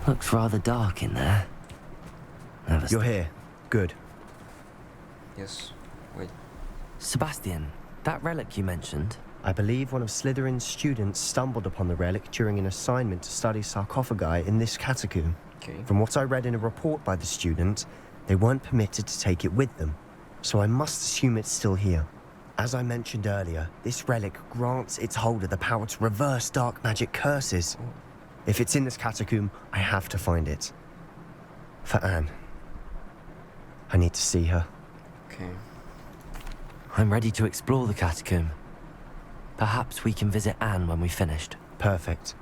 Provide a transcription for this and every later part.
Looks rather dark in there. You're here. Good. Yes. Wait. Sebastian, that relic you mentioned. I believe one of Slytherin's students stumbled upon the relic during an assignment to study sarcophagi in this catacomb. Okay. From what I read in a report by the student, they weren't permitted to take it with them, so I must assume it's still here. As I mentioned earlier, this relic grants its holder the power to reverse dark magic curses. If it's in this catacomb, I have to find it. For Anne. I need to see her. Okay. I'm ready to explore the catacomb. Perhaps we can visit Anne when we've finished. Perfect.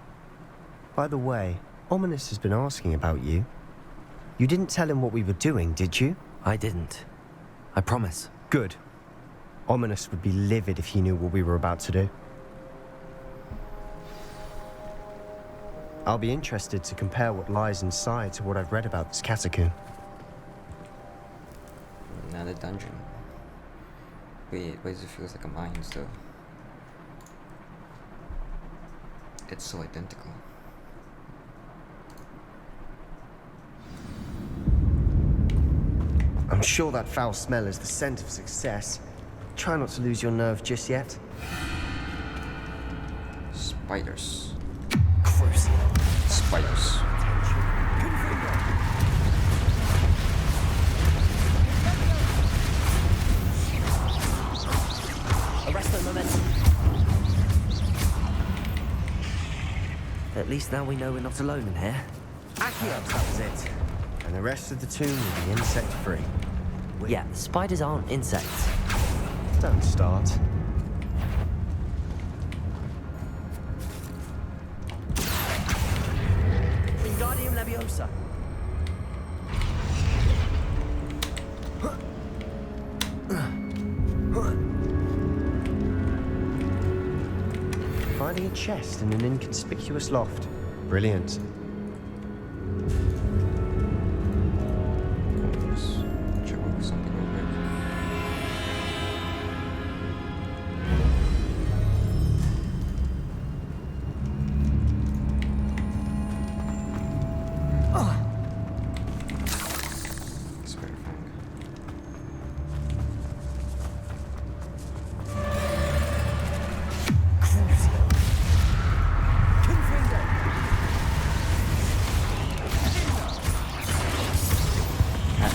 By the way, Ominous has been asking about you. You didn't tell him what we were doing, did you? I didn't. I promise. Good. Ominous would be livid if he knew what we were about to do. I'll be interested to compare what lies inside to what I've read about this catacomb. Another dungeon. Wait, why does it feel like a mines though? It's so identical. I'm sure that foul smell is the scent of success. Try not to lose your nerve just yet. Spiders. Crucial. Spiders. Arrest the momentum. At least now we know we're not alone in here. Accio, that was it. And the rest of the tomb will be insect-free. Yeah, spiders aren't insects. Don't start. Wingardium Leviosa. Finding a chest in an inconspicuous loft. Brilliant. Let's check out something real quick. Spider fang.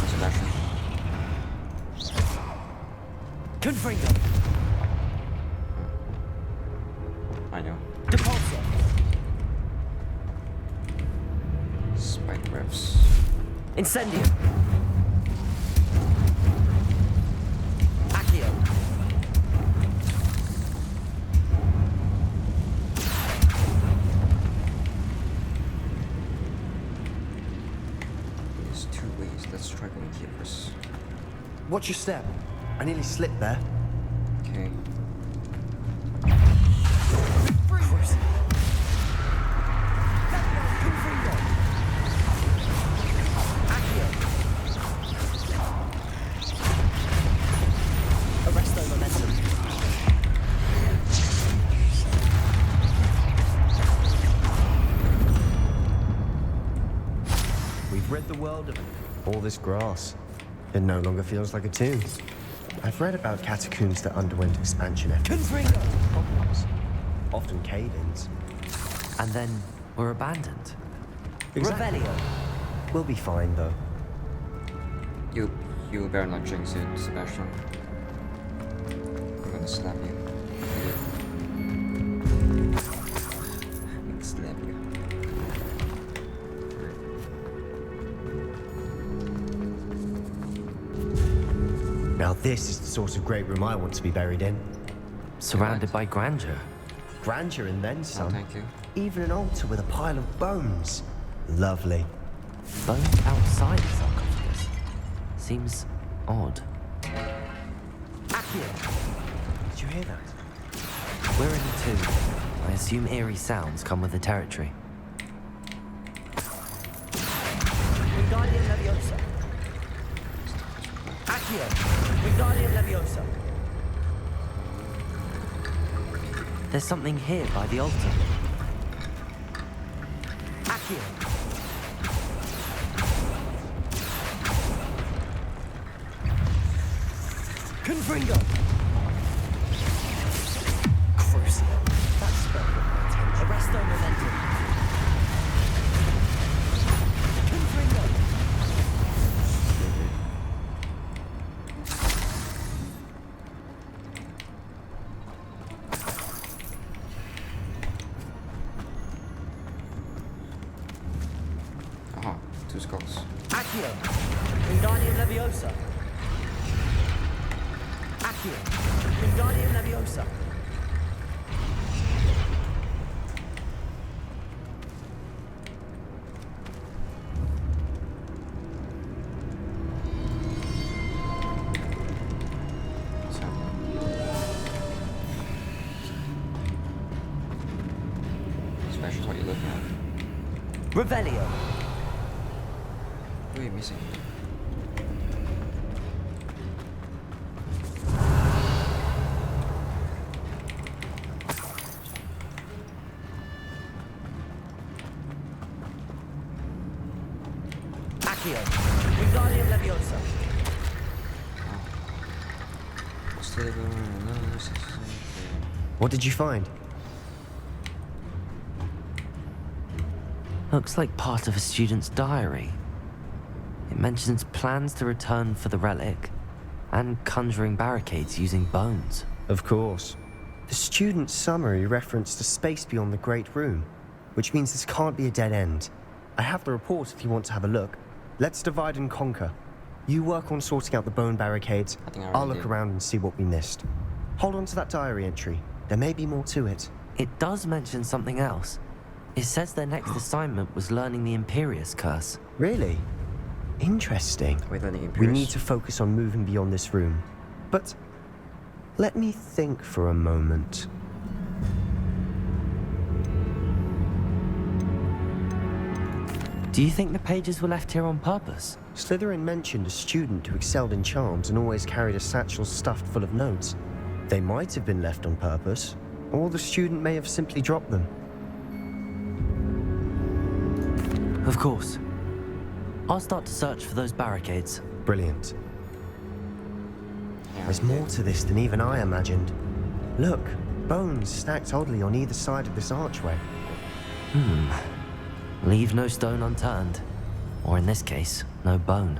Sebastian. Confringo. I know. Depulso. Spike webs. Incendio. Accio. There's two ways. Let's try going here first. Watch your step. I nearly slipped there. Okay. Arresto momentum. We've rid the world of all this grass. It no longer feels like a tomb. I've read about catacombs that underwent expansion efforts. Problems. Often cave-ins. And then we're abandoned. Exactly. Revelio. We'll be fine, though. You better not jinx it, Sebastian. I'm gonna slap you. I'm gonna slap you. Now this is the sort of great room I want to be buried in. Surrounded by grandeur. Grandeur and then Oh, some. thank you. Even an altar with a pile of bones. Lovely. Bones outside the sarcophagus. Seems odd. Accio! Did you hear that? We're in a tomb. I assume eerie sounds come with the territory. Wingardium Leviosa. Accio. Wingardium Leviosa. There's something here by the altar. Accio. Confringo! Crucial. That spell got my attention. Arresto momentum. Confringo! Aha, 2 skulls. Accio! Wingardium Leviosa! Accio! Wingardium Leviosa! So. Special, what are you looking at? Revelio! Who are you missing? Accio! Wingardium Leviosa! What did you find? Looks like part of a student's diary. It mentions plans to return for the relic and conjuring barricades using bones. Of course. The student's summary referenced a space beyond the Great Room, which means this can't be a dead end. I have the report if you want to have a look. Let's divide and conquer. You work on sorting out the bone barricades. I think I I'll already look did. around and see what we missed. Hold on to that diary entry. There may be more to it. It does mention something else. It says their next assignment was learning the Imperious curse. Really? Interesting. Wait, let me We need to focus on moving beyond this room. But let me think for a moment. Do you think the pages were left here on purpose? Slytherin mentioned a student who excelled in charms and always carried a satchel stuffed full of notes. They might have been left on purpose, or the student may have simply dropped them. Of course. I'll start to search for those barricades. Brilliant. There's more to this than even I imagined. Look, bones stacked oddly on either side of this archway. Leave no stone unturned. Or in this case, no bone.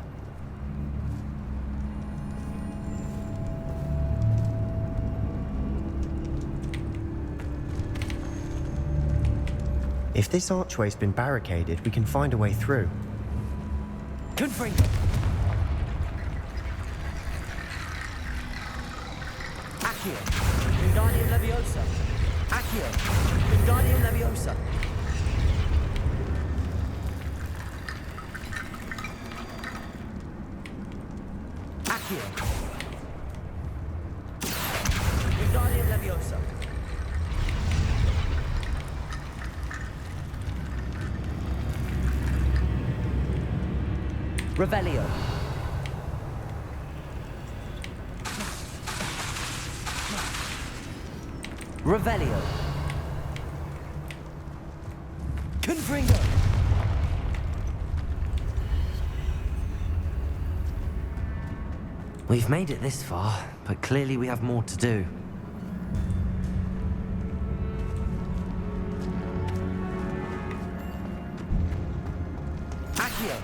If this archway's been barricaded, we can find a way through. Confringo! Accio! Wingardium Leviosa! Accio! Wingardium Leviosa! Accio! Wingardium Leviosa! Revelio! Revelio! Confringo! We've made it this far, but clearly we have more to do. Accio!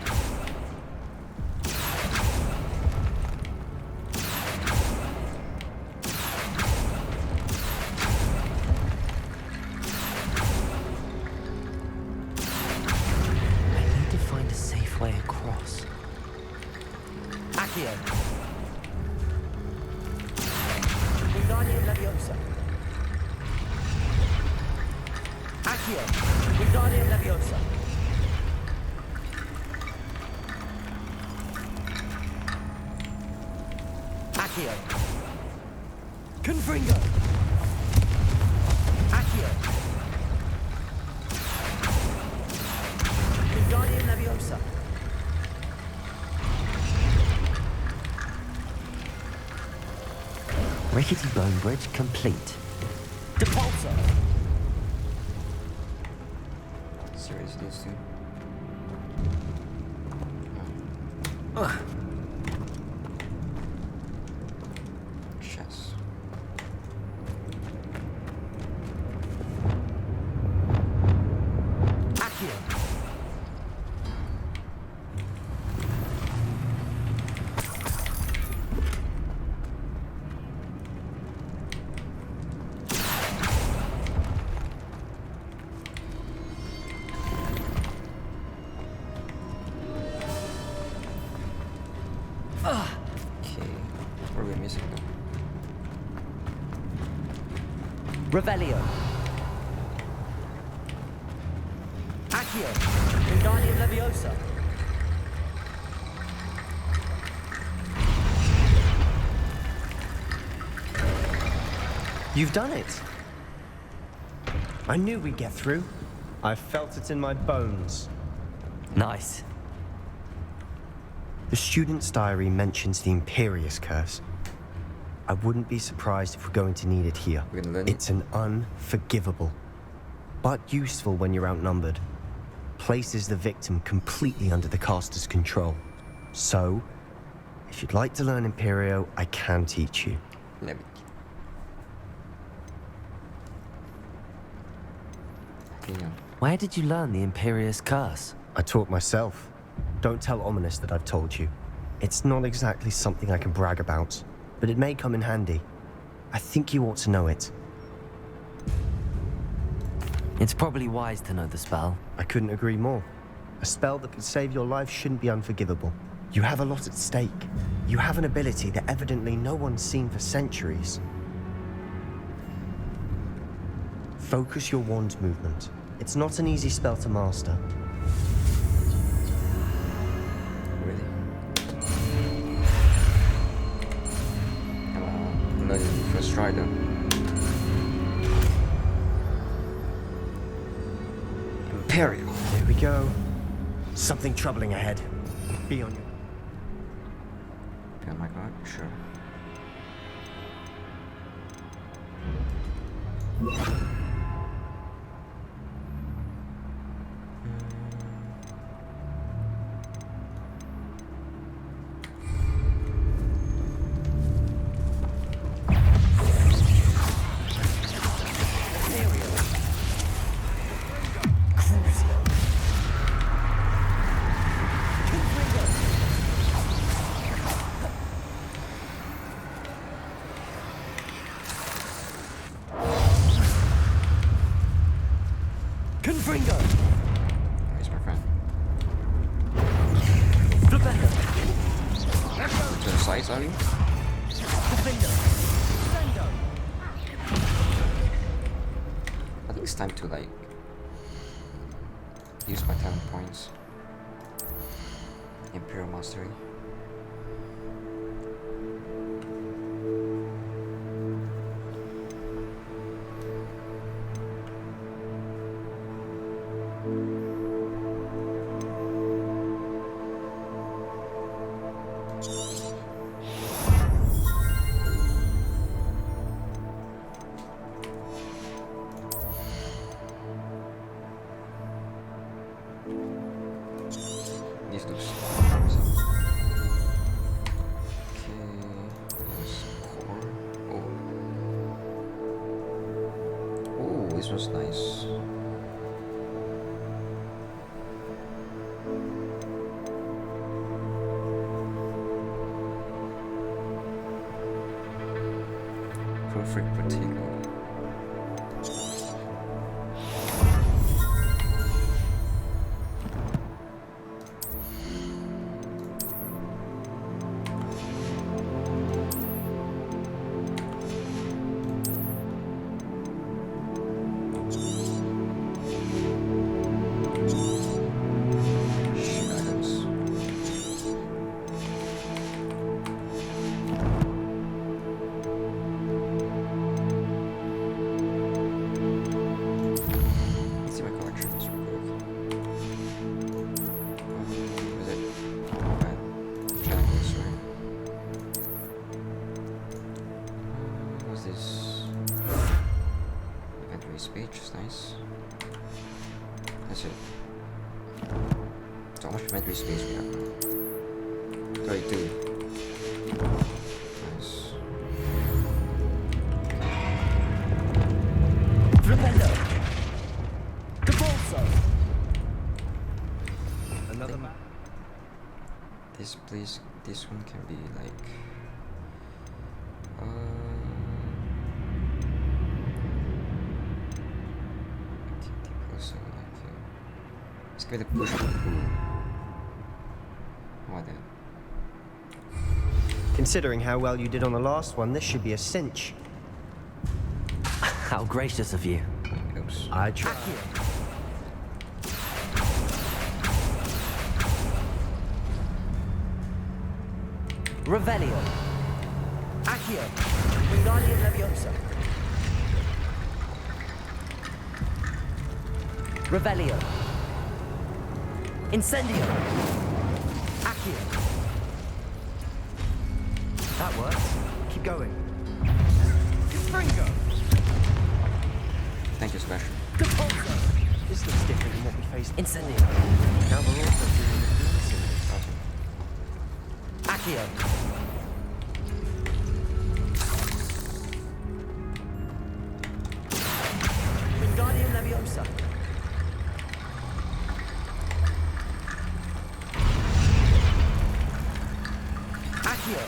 I need to find a safe way across. Accio! Wingardium Leviosa! Accio! Wingardium Leviosa! Accio! Confringo! Accio! Wingardium Leviosa! Rickety Bone Bridge complete. Depulsor! Seriously, these two. Revelio. Accio. Wingardium Leviosa. You've done it. I knew we'd get through. I felt it in my bones. Nice. The student's diary mentions the Imperious curse. I wouldn't be surprised if we're going to need it here. We're gonna learn it. It's an unforgivable, but useful when you're outnumbered. Places the victim completely under the caster's control. So, if you'd like to learn Imperio, I can teach you. Let me. Yeah. Where did you learn the Imperious curse? I taught myself. Don't tell Ominous that I've told you. It's not exactly something I can brag about, but it may come in handy. I think you ought to know it. It's probably wise to know the spell. I couldn't agree more. A spell that could save your life shouldn't be unforgivable. You have a lot at stake. You have an ability that evidently no one's seen for centuries. Focus your wand movement. It's not an easy spell to master. Really? I'm learning first try though. Imperio. Here we go. Something troubling ahead. Be on your... Oh my god, sure. Confringo! Where's my friend? Flipendo! To the sides, are you? Defender! Sendo! I think it's time to like use my talent points. Imperial Mastery. These looks okay. There's core. Oh, this was nice. Perfect pretigious. Speech is nice. That's it. So how much inventory space we have now? 32. Nice. Flipendo! Cabolso! Another map? This place, this one can be like let's get a push on the pool. What then? Considering how well you did on the last one, this should be a cinch. How gracious of you. Oops. I try. Revelio. Accio. Wingardium Leviosa. Revelio. Incendio. Accio. That works. Keep going. Fringo. Thank you, Sebastian. Depulso. This looks different than what we faced. Incendio. Now we're also doing the blessing. Accio. Wingardium Leviosa. Accio.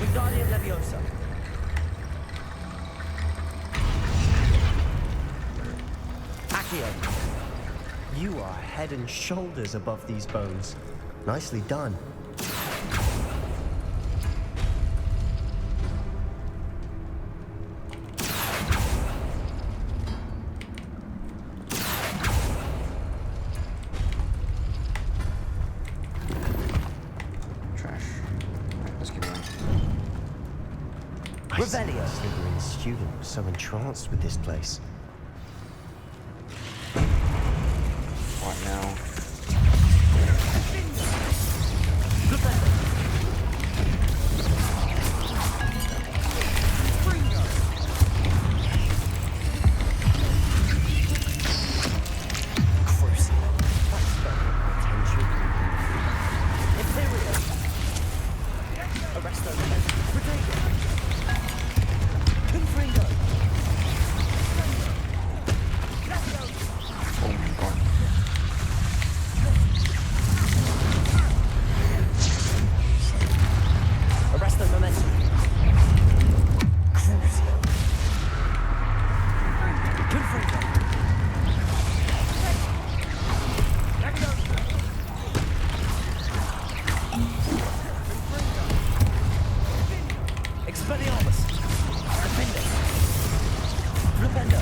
Wingardium Leviosa. Accio. You are head and shoulders above these bones. Nicely done. Trash. Right, let's keep going. I see Revelio. the Slytherin student was so entranced with this place. What now? Imperio. Arresto. Pretigious. Confringo. Oh my god. Arresto momentum. Crucio. Confringo. Expelliarmus. Defender. Rependo.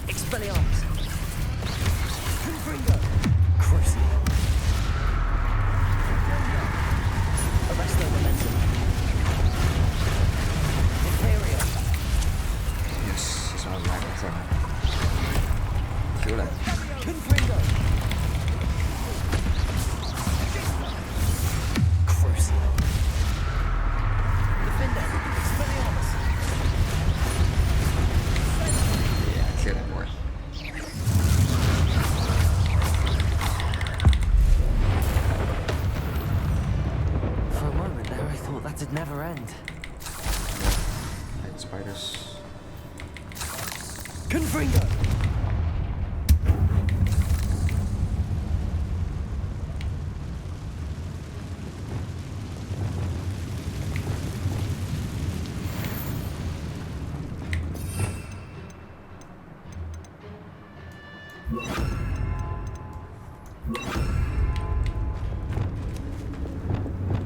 Expelliarmus. Confringo. Crucio. Arresto momentum. Imperio. Yes, it's all right. That's right. Feel that. Confringo. Crucio. Defender. Expelliarmus. Yeah, clear that board. For a moment there, I thought that'd never end. Hide spiders. Confringo.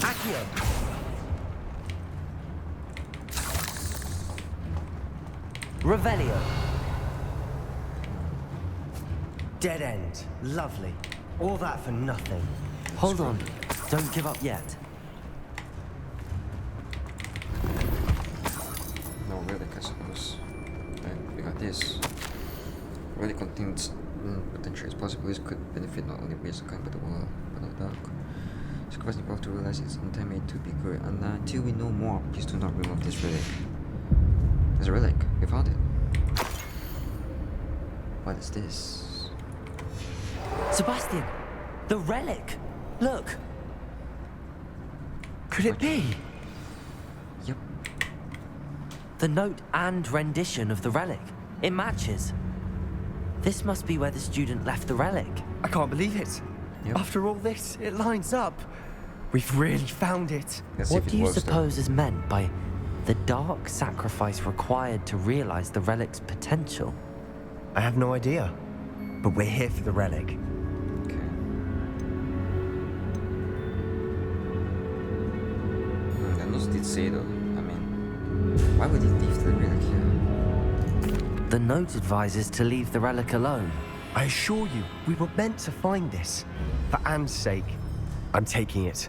Accio. Revelio. Dead end. Lovely. All that for nothing. Hold on. Don't give up yet. No relic, I suppose. And we got this. Relic contains potential possibilities could benefit not only Wizard but the world, but the dark. It's quite important to realize it's intended to be good, and until we know more, please do not remove this relic. There's a relic. We found it. What is this? Sebastian! The relic! Look! Could it be? Yep. The note and rendition of the relic. It matches. This must be where the student left the relic. I can't believe it. Yep. After all this, it lines up. We've really found it. Let's see What if it do you works, though. suppose is meant by The dark sacrifice required to realize the relic's potential. I have no idea. But we're here for the relic. Okay. The notes did say though. I mean, why would he leave the relic here? The note advises to leave the relic alone. I assure you, we were meant to find this. For Anne's sake, I'm taking it.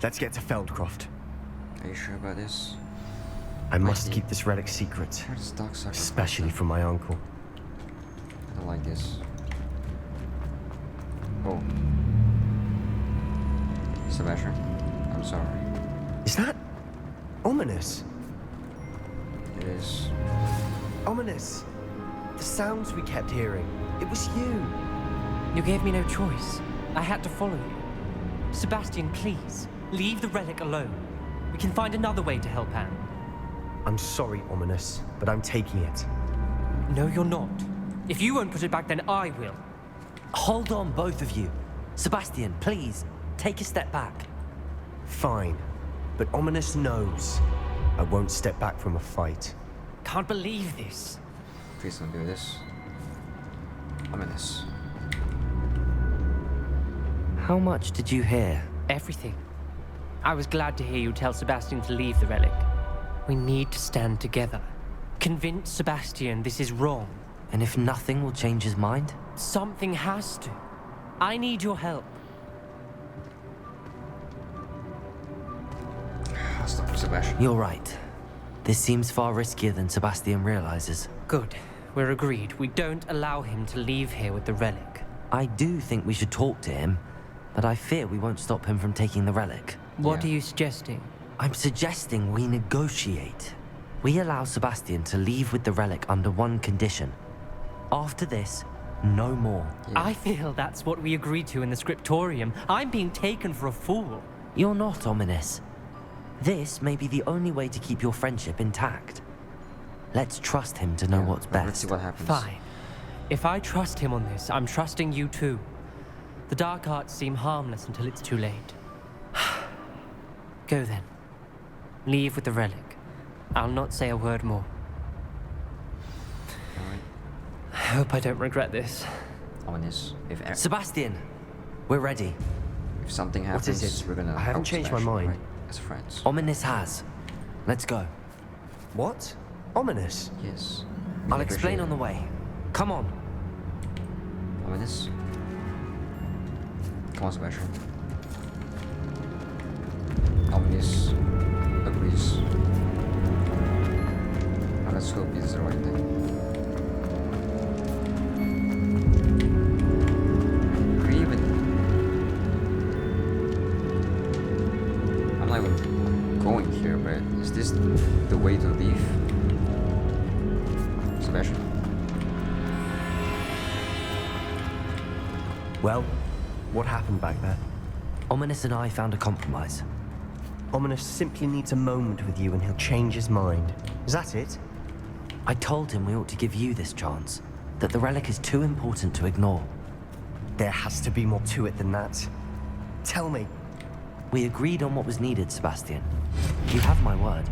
Let's get to Feldcroft. Are you sure about this? I must see. keep this relic secret, Where's the dark sacrifice? especially from my uncle. I don't like this. Oh. Sebastian, I'm sorry. Is that ominous? It is. Ominous. The sounds we kept hearing. It was you. You gave me no choice. I had to follow you. Sebastian, please, leave the relic alone. We can find another way to help Anne. I'm sorry, Ominous, but I'm taking it. No, you're not. If you won't put it back, then I will. Hold on, both of you. Sebastian, please, take a step back. Fine, but Ominous knows I won't step back from a fight. Can't believe this. Please don't do this. Ominous. How much did you hear? Everything. I was glad to hear you tell Sebastian to leave the relic. We need to stand together. Convince Sebastian this is wrong. And if nothing will change his mind? Something has to. I need your help. I'll stop Sebastian. You're right. This seems far riskier than Sebastian realizes. Good. We're agreed. We don't allow him to leave here with the relic. I do think we should talk to him, but I fear we won't stop him from taking the relic. What Yeah. are you suggesting? I'm suggesting we negotiate. We allow Sebastian to leave with the relic under one condition. After this, no more. Yeah. I feel that's what we agreed to in the scriptorium. I'm being taken for a fool. You're not ominous. This may be the only way to keep your friendship intact. Let's trust him to know Yeah, what's well, Let's best. see what happens. Fine. If I trust him on this, I'm trusting you too. The dark arts seem harmless until it's too late. Go then. Leave with the relic. I'll not say a word more. Alright. I hope I don't regret this. Ominous. Sebastian, we're ready. If something happens, What is it? we're gonna I haven't help changed my Sebastian, mind. right? As friends. Ominous has. Let's go. What? Ominous? Yes. I'll explain on the way. Come on. Ominous. Come on, Sebastian. Ominous agrees. Now let's hope it's the right thing. Agree even. I'm not even going here, but is this the way to leave? Sebastian? Well, what happened back there? Ominous and I found a compromise. Ominous simply needs a moment with you and he'll change his mind. Is that it? I told him we ought to give you this chance, that the relic is too important to ignore. There has to be more to it than that. Tell me. We agreed on what was needed, Sebastian. You have my word.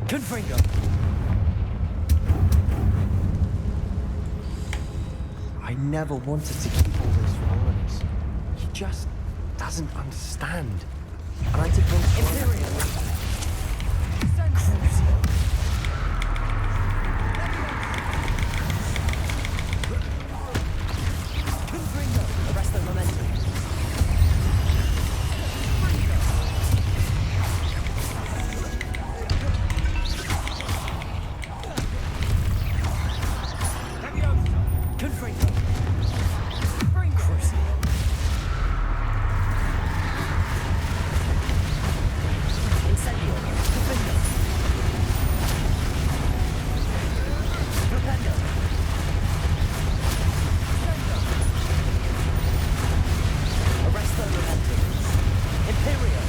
Confringo! I never wanted to keep all this from Ominous. He just doesn't understand. And I did want to... IMPERIO! Arrest the momentum. Confringo. Crucial. Incendio. Confringo. Propendo. Arrest the momentum. Imperio.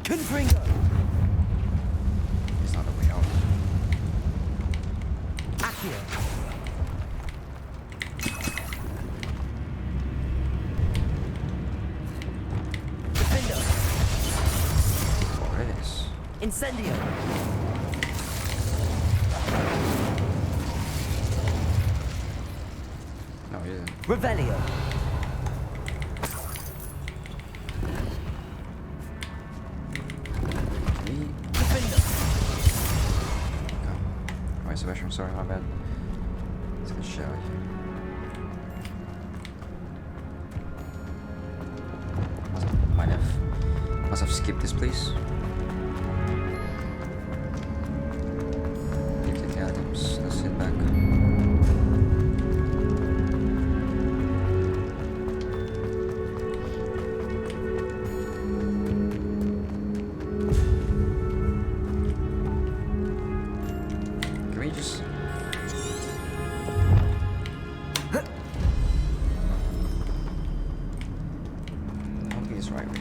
Confringo. It's not the way out. Accio. Incendio. Oh yeah. Revelio. Defender. Alright, Sebastian, I'm sorry, my bad. Let's get a shower here. Must have skipped this place. Take the items, let's sit back. Can we just... I don't think it's right way.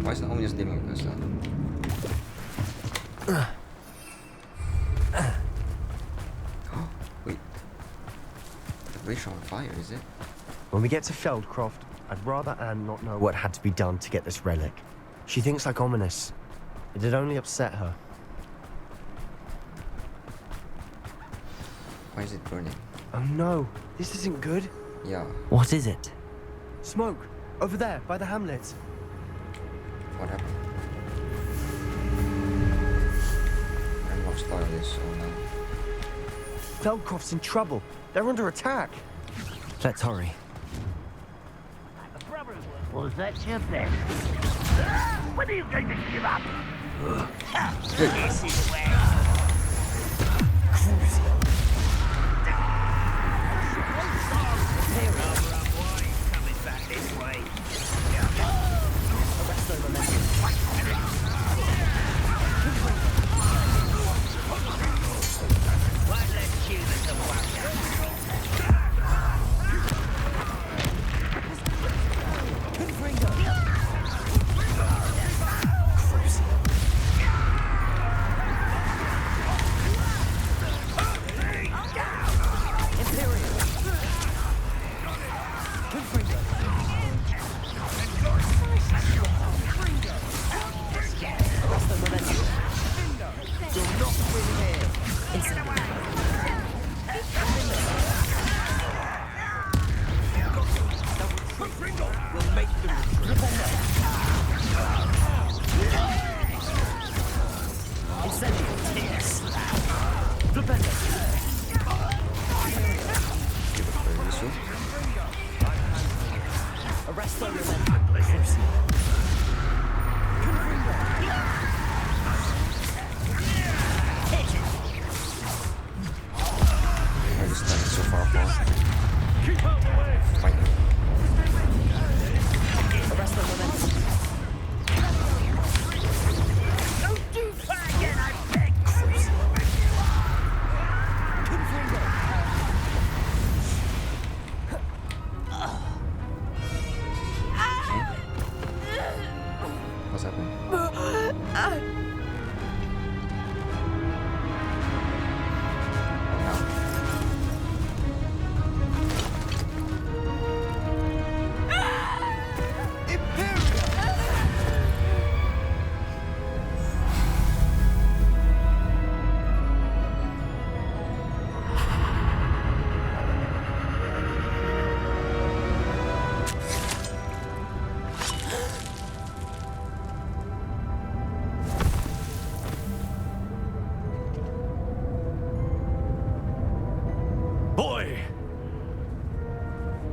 Why is the Omnius dealing with this Wait. The bridge on fire, is it? When we get to Feldcroft, I'd rather Anne not know what had to be done to get this relic. She thinks like ominous. It'd only upset her. Why is it burning? Oh no, this isn't good. Yeah. What is it? Smoke, over there, by the hamlet. What happened? I'm lost by this, oh no. Feldcroft's in trouble. They're under attack. Let's hurry. Was that your best? When are you going to give up? This is where... Coming back this way. Why let's choose the one.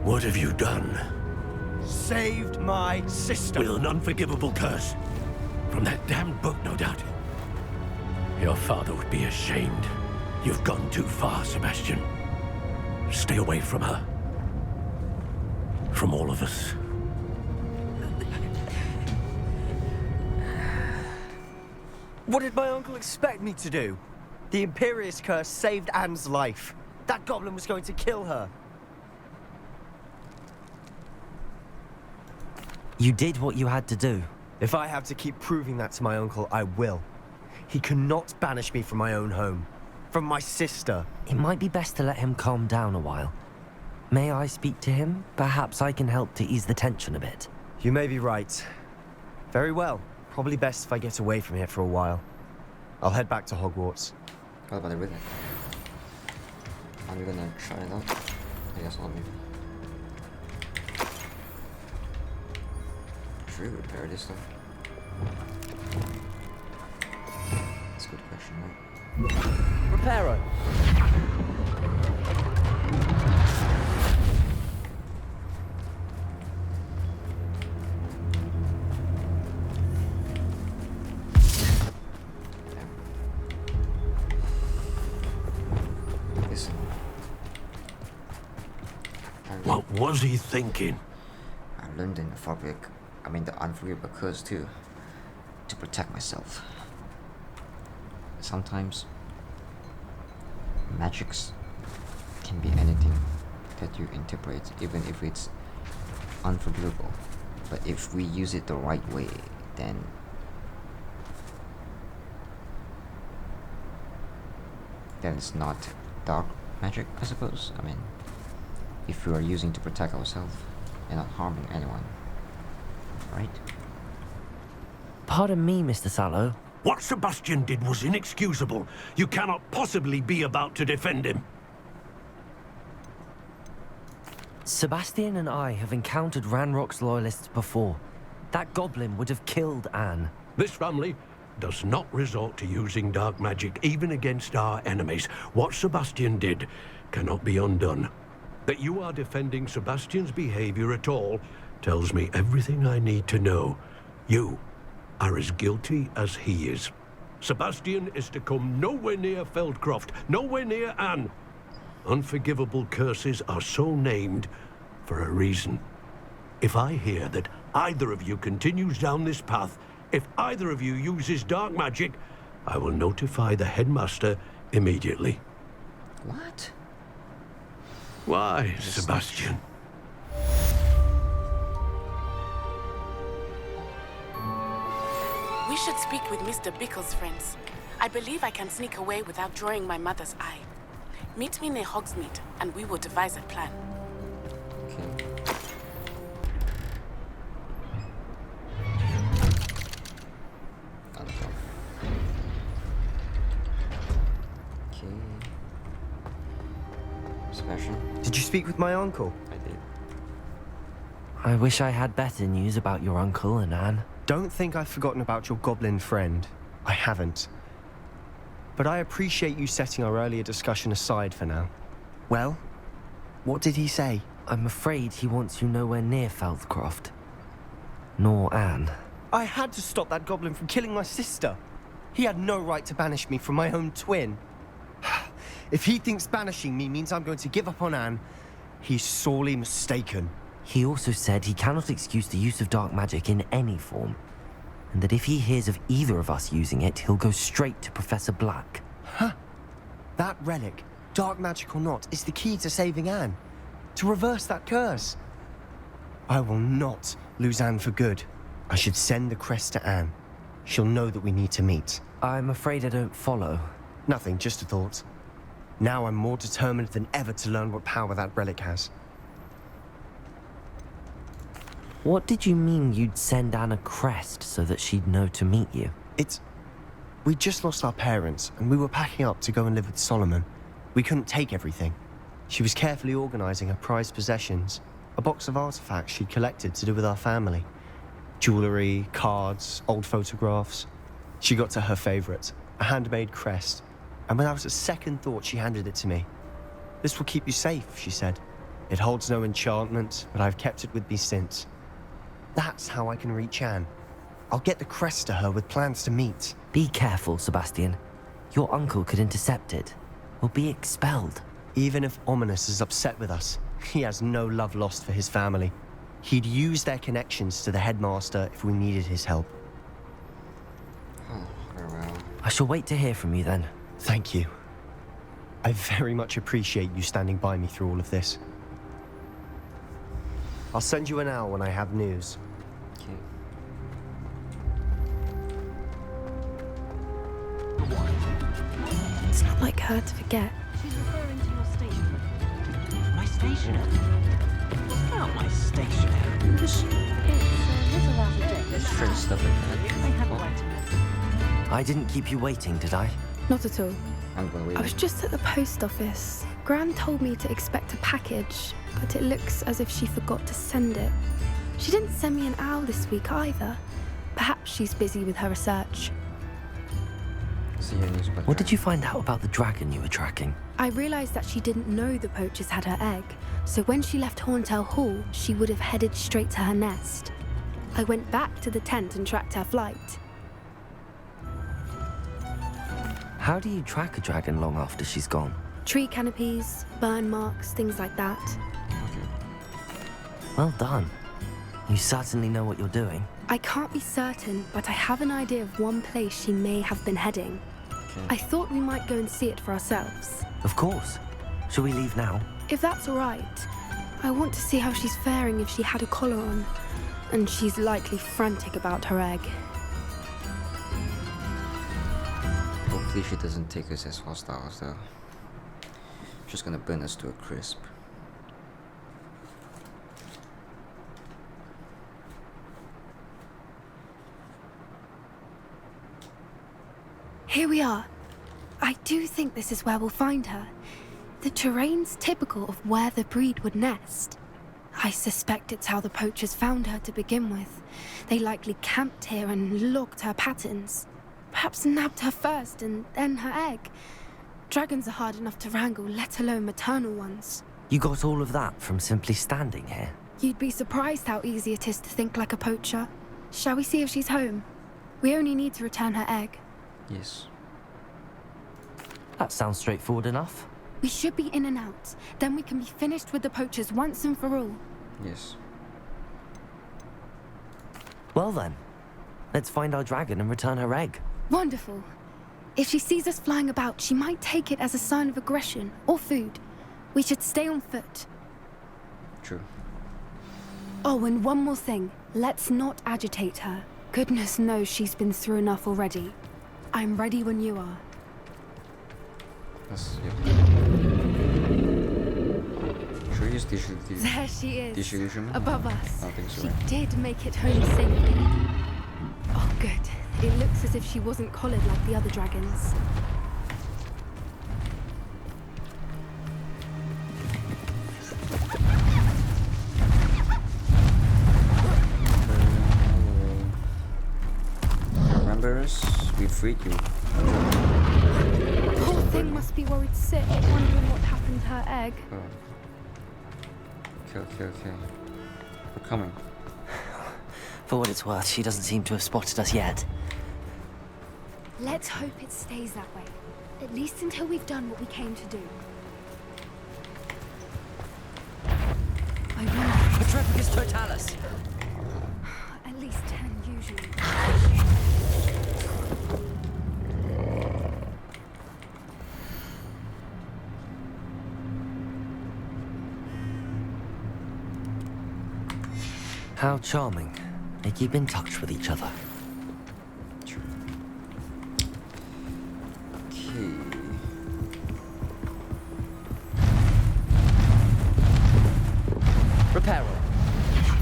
What have you done? Saved my sister. With an unforgivable curse. From that damned book, no doubt. Your father would be ashamed. You've gone too far, Sebastian. Stay away from her. From all of us. What did my uncle expect me to do? The Imperious curse saved Anne's life. That goblin was going to kill her. You did what you had to do. If I have to keep proving that to my uncle, I will. He cannot banish me from my own home. From my sister. It might be best to let him calm down a while. May I speak to him? Perhaps I can help to ease the tension a bit. You may be right. Very well. Probably best if I get away from here for a while. I'll head back to Hogwarts. What about everything? Are we gonna try it out? I guess I'll maybe. Should we repair this stuff? That's a good question, right? Reparo. Listen. What was he thinking? I learned in the unforgivable curse too, to protect myself. Sometimes magics can be anything that you interpret, even if it's unforgivable. But if we use it the right way, then it's not dark magic, I suppose. I mean, if we are using to protect ourselves and not harming anyone, right? Pardon me, Mr. Sallow. What Sebastian did was inexcusable. You cannot possibly be about to defend him. Sebastian and I have encountered Ranrock's loyalists before. That goblin would have killed Anne. This family does not resort to using dark magic even against our enemies. What Sebastian did cannot be undone. That you are defending Sebastian's behavior at all tells me everything I need to know. You are as guilty as he is. Sebastian is to come nowhere near Feldcroft, nowhere near Anne. Unforgivable curses are so named for a reason. If I hear that either of you continues down this path, if either of you uses dark magic, I will notify the headmaster immediately. What? Why, Sebastian? We should speak with Mr. Bickle's friends. I believe I can sneak away without drawing my mother's eye. Meet me near Hogsmeade, and we will devise a plan. Okay. Okay. Sebastian? Did you speak with my uncle? I did. I wish I had better news about your uncle and Anne. Don't think I've forgotten about your goblin friend. I haven't. But I appreciate you setting our earlier discussion aside for now. Well, what did he say? I'm afraid he wants you nowhere near Feldcroft. Nor Anne. I had to stop that goblin from killing my sister. He had no right to banish me from my own twin. If he thinks banishing me means I'm going to give up on Anne, he's sorely mistaken. He also said he cannot excuse the use of dark magic in any form, and that if he hears of either of us using it, he'll go straight to Professor Black. Huh. That relic, dark magic or not, is the key to saving Anne. To reverse that curse. I will not lose Anne for good. I should send the crest to Anne. She'll know that we need to meet. I'm afraid I don't follow. Nothing, just a thought. Now I'm more determined than ever to learn what power that relic has. What did you mean you'd send Anne a crest so that she'd know to meet you? We just lost our parents, and we were packing up to go and live with Solomon. We couldn't take everything. She was carefully organizing her prized possessions, a box of artifacts she'd collected to do with our family. Jewelry, cards, old photographs. She got to her favorite, a handmade crest, and without a second thought, she handed it to me. "This will keep you safe," she said. "It holds no enchantment, but I've kept it with me since." That's how I can reach Anne. I'll get the crest to her with plans to meet. Be careful, Sebastian. Your uncle could intercept it, or be expelled. Even if Ominous is upset with us, he has no love lost for his family. He'd use their connections to the headmaster if we needed his help. Oh, Very well. I shall wait to hear from you then. Thank you. I very much appreciate you standing by me through all of this. I'll send you an owl when I have news. Okay. It's not like her to forget. She's referring to your stationery. My stationery? Not my stationery. It's a little out of date. Let's try to stuff like that. I have a right to know. I didn't keep you waiting, did I? Not at all. I'm gonna wait. I was just at the post office. Gran told me to expect a package, but it looks as if she forgot to send it. She didn't send me an owl this week either. Perhaps she's busy with her research. See your news about What did you find out about the dragon you were tracking? I realized that she didn't know the poachers had her egg, so when she left Horntail Hall, she would have headed straight to her nest. I went back to the tent and tracked her flight. How do you track a dragon long after she's gone? Tree canopies, burn marks, things like that. Well done. You certainly know what you're doing. I can't be certain, but I have an idea of one place she may have been heading. I thought we might go and see it for ourselves. Of course. Shall we leave now? If that's all right. I want to see how she's faring if she had a collar on. And she's likely frantic about her egg. Hopefully she doesn't take us as hostiles though. She's gonna burn us to a crisp. Here we are. I do think this is where we'll find her. The terrain's typical of where the breed would nest. I suspect it's how the poachers found her to begin with. They likely camped here and logged her patterns. Perhaps nabbed her first and then her egg. Dragons are hard enough to wrangle, let alone maternal ones. You got all of that from simply standing here? You'd be surprised how easy it is to think like a poacher. Shall we see if she's home? We only need to return her egg. Yes. That sounds straightforward enough. We should be in and out. Then we can be finished with the poachers once and for all. Yes. Well then, let's find our dragon and return her egg. Wonderful. If she sees us flying about, she might take it as a sign of aggression or food. We should stay on foot. True. Oh, and one more thing. Let's not agitate her. Goodness knows she's been through enough already. I'm ready when you are. That's, yep. Should we use There she is, disillusionment? above us. I don't think so, She right? did make it home safely. Oh, good. It looks as if she wasn't collared like the other dragons. Remember us? We freed you. Poor thing must be worried sick, wondering what happened to her egg. Oh. Okay. We're coming. For what it's worth, she doesn't seem to have spotted us yet. Let's hope it stays that way. At least until we've done what we came to do. I wonder. Pretigious totalis! At least 10 usually. How charming. They keep in touch with each other. True. Okay. Reparo.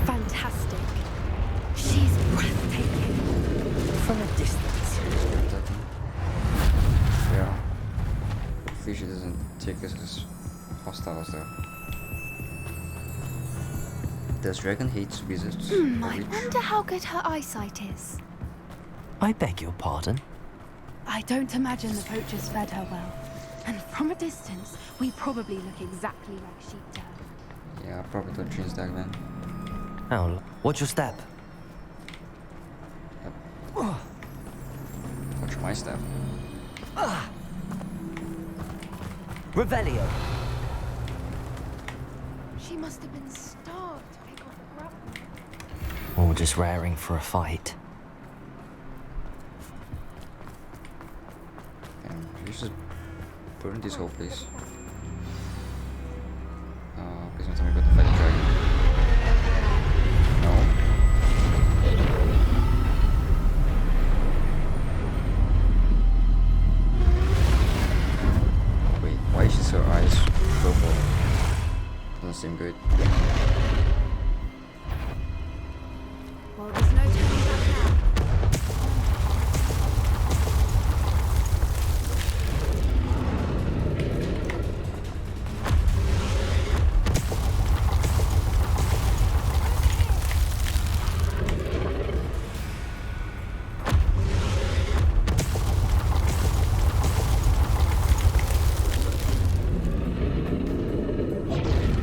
Fantastic. She's breathtaking. From a distance. Yeah. Hopefully she doesn't take us as hostiles though. Does dragon hate wizards? I Or witch? wonder how good her eyesight is. I beg your pardon? I don't imagine the poachers fed her well. And from a distance, we probably look exactly like sheep to her. Yeah, I probably don't change that, man. Owl, watch your step. Watch my step. Revelio. She must have been starved to pick up the grapple. Or just raring for a fight. burn this whole place. Please don't tell me about the fight dragon. No. Wait, why is her eyes purple? Doesn't seem good. Well, there's no turning back now.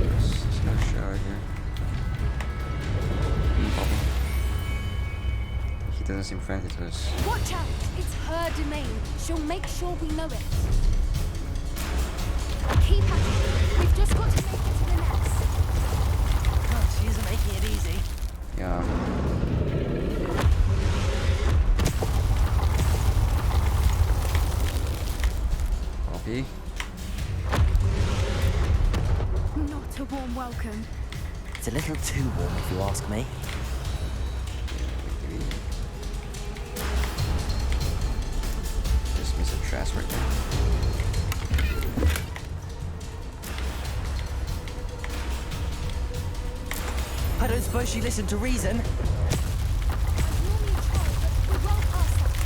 There's no shower here. He doesn't seem friendly to us. Watch out! It's her domain. She'll make sure we know it. Keep at it. We've just got to make it to the nest. Oh, she isn't making it easy. Yeah. Copy. Not a warm welcome. It's a little too warm, if you ask me. Just miss a trash right there. I don't suppose she listened to reason. Normally try, but we won't ask that.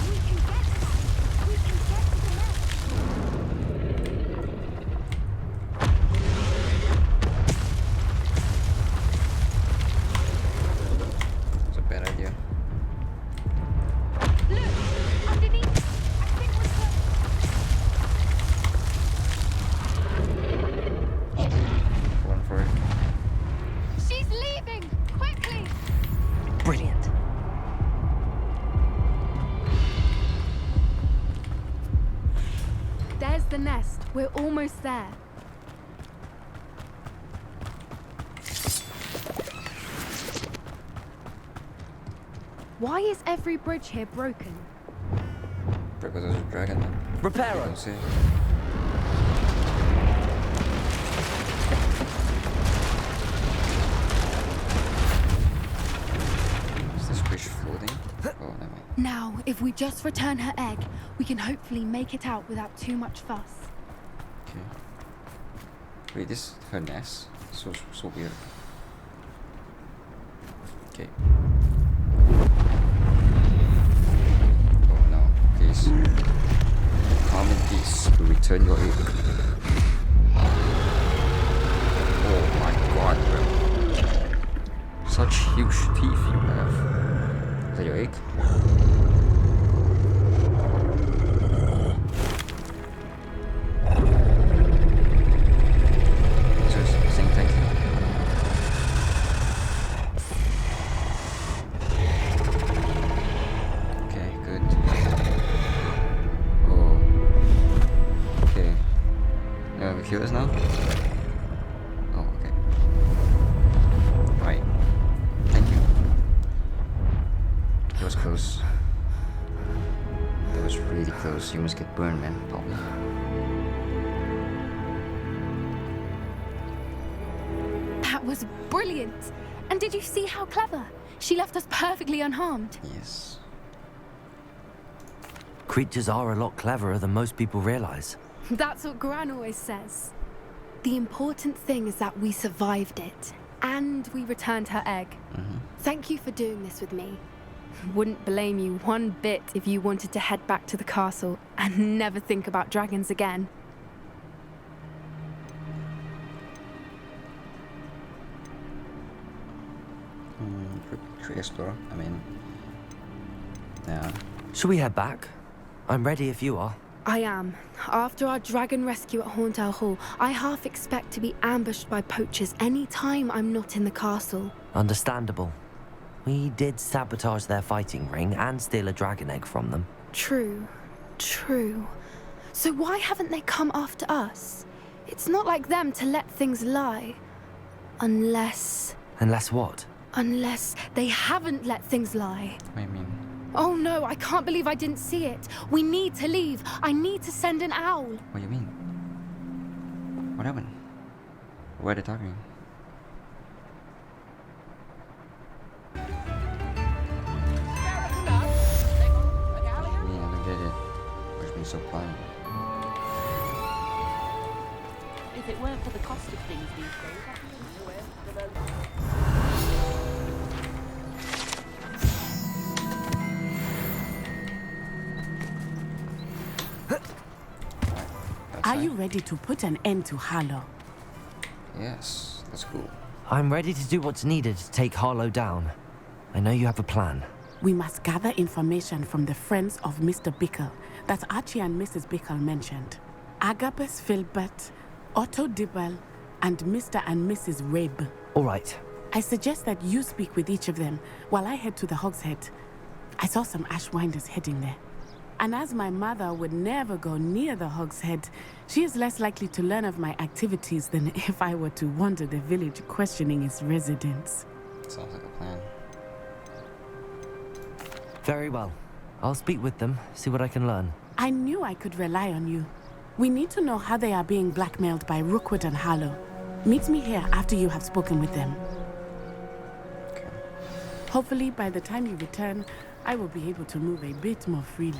We can get to that. We can get to the nest. It's a bad idea. Look, underneath. I think we're close. Run for it. She's leaving! Quickly! Brilliant. There's the nest. We're almost there. Why is every bridge here broken? Because there's a dragon. Repair I her. don't see. Is this fish floating? Oh, never mind. Now, if we just return her egg, we can hopefully make it out without too much fuss. Okay. Wait, this is her nest? So weird. Okay. Oh no, please. Calm in peace. We return your egg. Oh my god, bro. Such huge teeth you have. Is that your egg? Just saying thank you. Okay, good. Oh. Okay. We kill us now? Oh, okay. Right. Thank you. That was close. That was really close. You must get burned, man. Probably. That was brilliant! And did you see how clever? She left us perfectly unharmed. Yes. Creatures are a lot cleverer than most people realize. That's what Gran always says. The important thing is that we survived it. And we returned her egg. Thank you for doing this with me. Wouldn't blame you one bit if you wanted to head back to the castle and never think about dragons again. Tree explorer. I mean, yeah. Should we head back? I'm ready if you are. I am. After our dragon rescue at Hauntel Hall, I half expect to be ambushed by poachers any time I'm not in the castle. Understandable. We did sabotage their fighting ring and steal a dragon egg from them. True. True. So why haven't they come after us? It's not like them to let things lie. Unless what? Unless they haven't let things lie. What do you mean? Oh no, I can't believe I didn't see it. We need to leave. I need to send an owl. What do you mean? What happened? Why are they talking? I don't get it. What's been so fun? If it weren't for the cost of things these days, I'd be Are you ready to put an end to Harlow? Yes, that's cool. I'm ready to do what's needed to take Harlow down. I know you have a plan. We must gather information from the friends of Mr. Bickle that Archie and Mrs. Bickle mentioned. Agabus Filbert, Otto Dibble, and Mr. and Mrs. Rabe. All right. I suggest that you speak with each of them while I head to the Hogshead. I saw some Ashwinders heading there. And as my mother would never go near the Hogshead, she is less likely to learn of my activities than if I were to wander the village questioning its residents. Sounds like a plan. Very well. I'll speak with them, see what I can learn. I knew I could rely on you. We need to know how they are being blackmailed by Rookwood and Harlow. Meet me here after you have spoken with them. Okay. Hopefully, by the time you return, I will be able to move a bit more freely.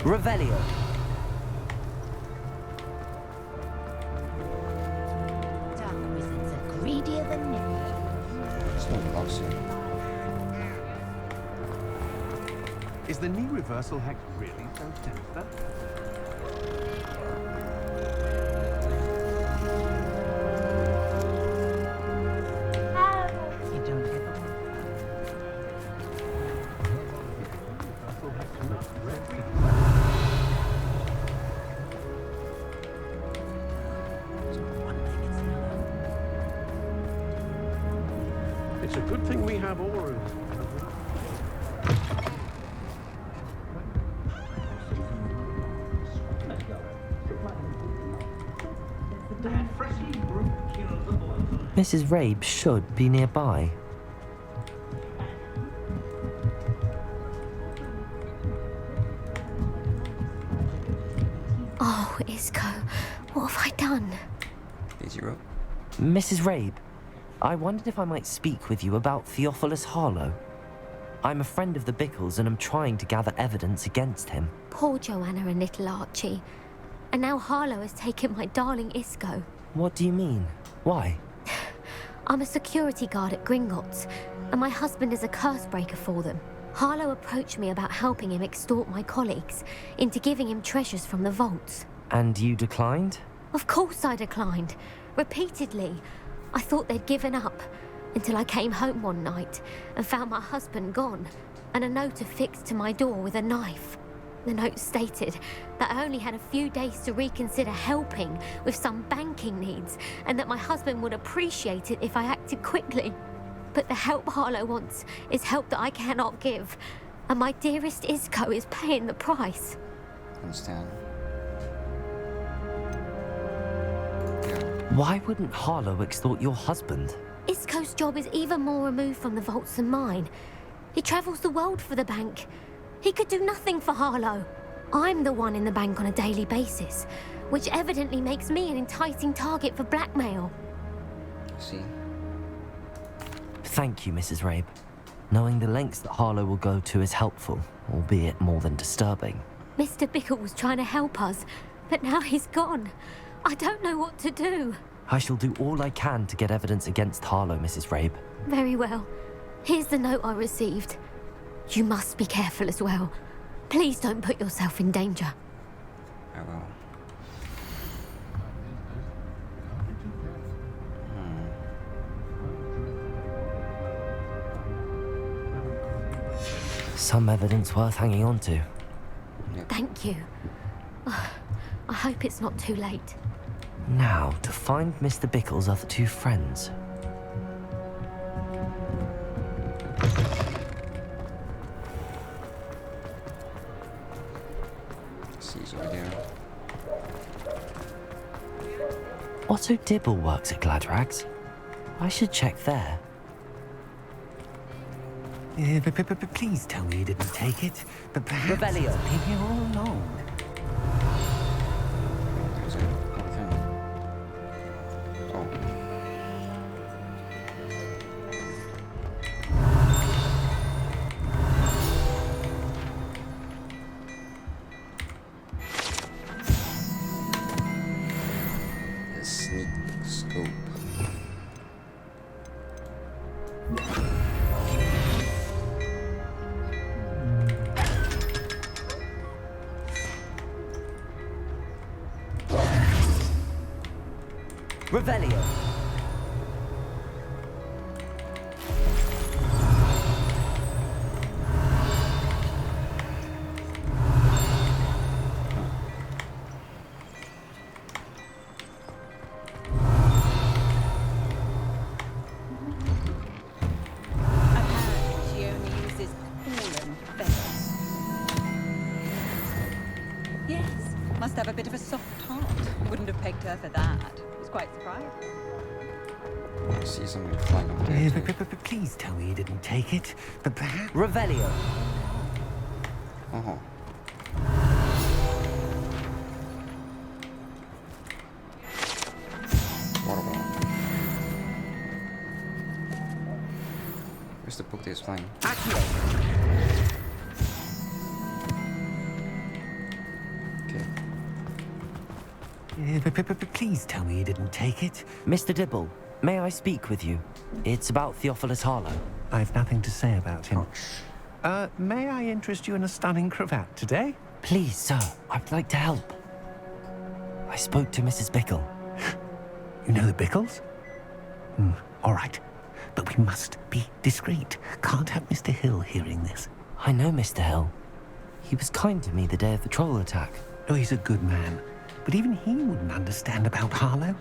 Revelio. dark wizards are greedier than men. It's not lawsuit. Is the knee reversal hack really so sinister? You don't get It's a good thing we have auras. Mrs. Rabe should be nearby. Oh, Isco, what have I done? Daisy Rope. Mrs. Rabe, I wondered if I might speak with you about Theophilus Harlow. I'm a friend of the Bickles and I'm trying to gather evidence against him. Poor Joanna and little Archie. And now Harlow has taken my darling Isco. What do you mean? Why? I'm a security guard at Gringotts, and my husband is a curse breaker for them. Harlow approached me about helping him extort my colleagues into giving him treasures from the vaults. And you declined? Of course I declined. Repeatedly. I thought they'd given up, until I came home one night and found my husband gone, and a note affixed to my door with a knife. The note stated that I only had a few days to reconsider helping with some banking needs, and that my husband would appreciate it if I acted quickly. But the help Harlow wants is help that I cannot give, and my dearest Isco is paying the price. Understand. Why wouldn't Harlow extort your husband? Isco's job is even more removed from the vaults than mine. He travels the world for the bank. He could do nothing for Harlow. I'm the one in the bank on a daily basis, which evidently makes me an enticing target for blackmail. See? Thank you, Mrs. Rabe. Knowing the lengths that Harlow will go to is helpful, albeit more than disturbing. Mr. Bickle was trying to help us, but now he's gone. I don't know what to do. I shall do all I can to get evidence against Harlow, Mrs. Rabe. Very well. Here's the note I received. You must be careful as well. Please don't put yourself in danger. I will. Some evidence worth hanging on to. Thank you. I hope it's not too late. Now, to find Mr. Bickle's other two friends. over there. Otto Dibble works at Gladrags. I should check there. But please tell me you didn't take it. But perhaps Revelio. it's been here all along. There's a okay. Oh. A sneak scope. Revelio. Apparently, she only uses fallen feathers. Yes, must have a bit of a soft heart. Wouldn't have pegged her for that. Was quite surprised. I see something flying up there. Too. But please tell me you didn't take it. But perhaps... Revelio. Uh-huh. Water ball. Where's the book that is flying? Accio. Okay. But please tell me you didn't take it. Mr. Dibble, may I speak with you? It's about Theophilus Harlow. I've nothing to say about him. May I interest you in a stunning cravat today? Please, sir, I'd like to help. I spoke to Mrs. Bickle. You know the Bickles? All right. But we must be discreet. Can't have Mr. Hill hearing this. I know Mr. Hill. He was kind to me the day of the troll attack. Oh, he's a good man. But even he wouldn't understand about Harlow.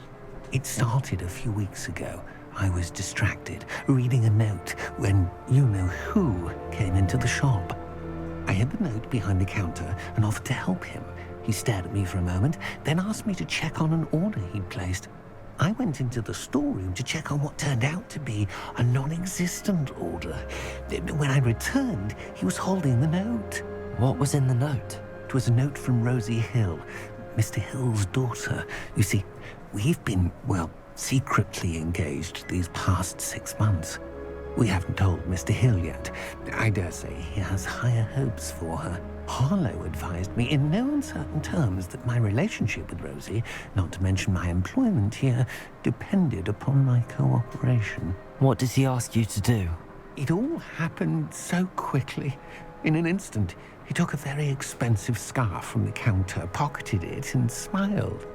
It started a few weeks ago. I was distracted, reading a note, when you-know-who came into the shop. I hid the note behind the counter and offered to help him. He stared at me for a moment, then asked me to check on an order he'd placed. I went into the storeroom to check on what turned out to be a non-existent order. When I returned, he was holding the note. What was in the note? It was a note from Rosie Hill, Mr. Hill's daughter. You see, we've been, well, secretly engaged these past 6 months. We haven't told Mr. Hill yet. I dare say he has higher hopes for her. Harlow advised me in no uncertain terms that my relationship with Rosie, not to mention my employment here, depended upon my cooperation. What does he ask you to do? It all happened so quickly. In an instant, he took a very expensive scarf from the counter, pocketed it, and smiled.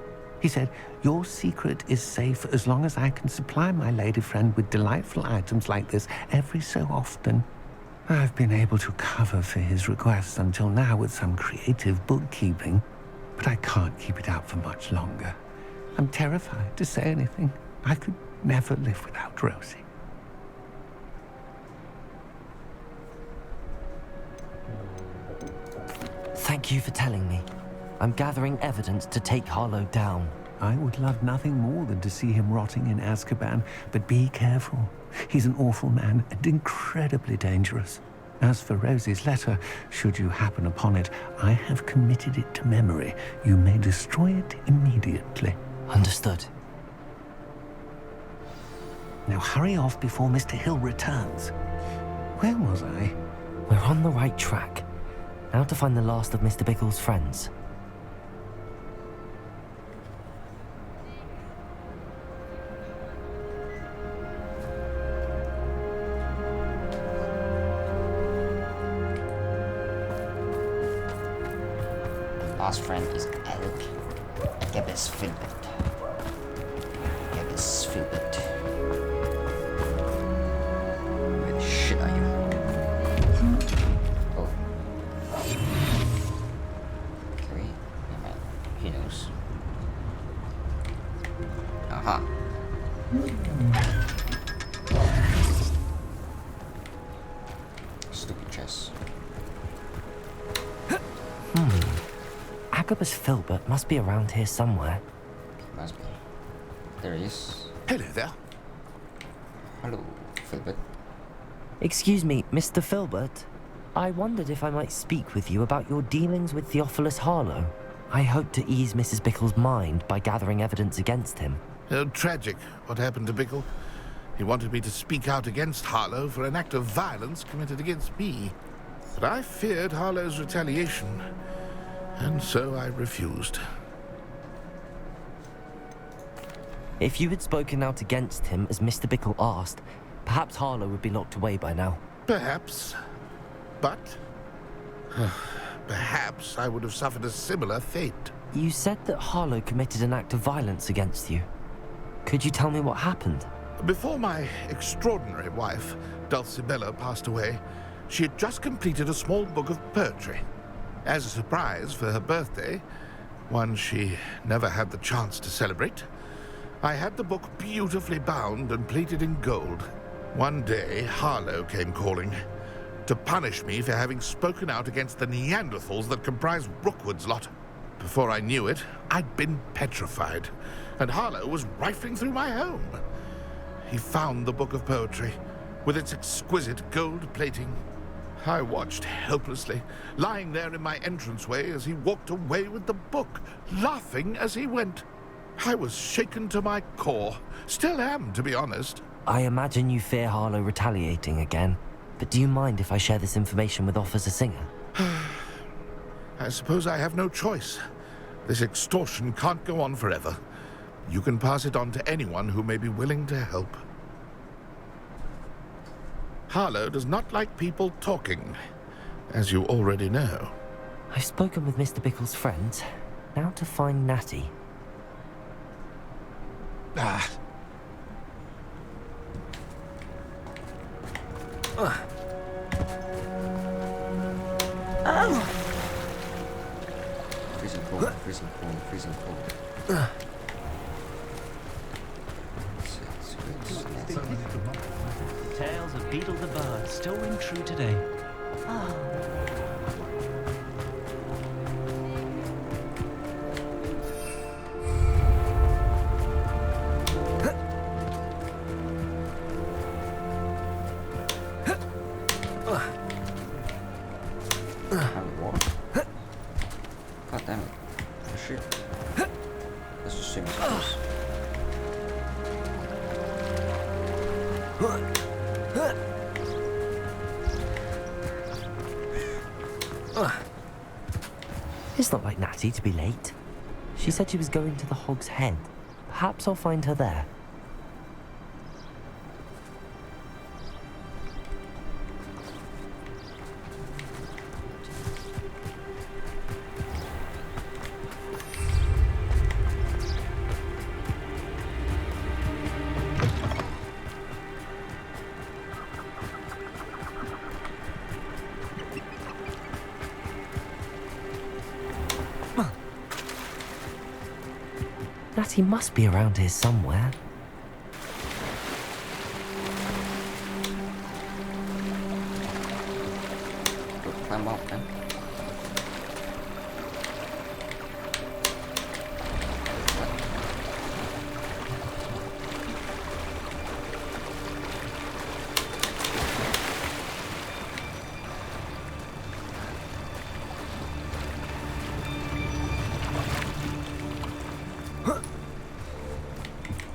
He said, "Your secret is safe as long as I can supply my lady friend with delightful items like this every so often." I've been able to cover for his requests until now with some creative bookkeeping, but I can't keep it up for much longer. I'm terrified to say anything. I could never live without Rosie. Thank you for telling me. I'm gathering evidence to take Harlow down. I would love nothing more than to see him rotting in Azkaban, but be careful. He's an awful man and incredibly dangerous. As for Rosie's letter, should you happen upon it, I have committed it to memory. You may destroy it immediately. Understood. Now hurry off before Mr. Hill returns. Where was I? We're on the right track. Now to find the last of Mr. Bickle's friends. Last friend is Alec. Gebes Filbert. Gebes Filbert. Where the shit are you? Oh. Okay, never mind. He knows. Aha. Stupid chess. Albus Filbert must be around here somewhere. Must be. There he is. Hello there. Hello, Filbert. Excuse me, Mr. Filbert. I wondered if I might speak with you about your dealings with Theophilus Harlow. I hope to ease Mrs. Bickle's mind by gathering evidence against him. Tragic what happened to Bickle. He wanted me to speak out against Harlow for an act of violence committed against me. But I feared Harlow's retaliation, and so I refused. If you had spoken out against him as Mr. Bickle asked, perhaps Harlow would be locked away by now. Perhaps. But perhaps I would have suffered a similar fate. You said that Harlow committed an act of violence against you. Could you tell me what happened? Before my extraordinary wife, Dulcibella, passed away, she had just completed a small book of poetry. As a surprise for her birthday, one she never had the chance to celebrate, I had the book beautifully bound and plated in gold. One day, Harlow came calling to punish me for having spoken out against the Neanderthals that comprised Rookwood's lot. Before I knew it, I'd been petrified, and Harlow was rifling through my home. He found the book of poetry, with its exquisite gold plating. I watched helplessly, lying there in my entranceway as he walked away with the book, laughing as he went. I was shaken to my core. Still am, to be honest. I imagine you fear Harlow retaliating again, but do you mind if I share this information with Officer Singer? I suppose I have no choice. This extortion can't go on forever. You can pass it on to anyone who may be willing to help. Harlow does not like people talking, as you already know. I've spoken with Mr. Bickle's friends. Now to find Natty. Freezing cold, freezing cold, freezing cold. Tales of Beetle the Bird still ring true today. God damn it. Oh shit. Let's just swim close. It's not like Natty to be late. She said she was going to the Hog's Head. Perhaps I'll find her there. Natty must be around here somewhere. Go climb up, man.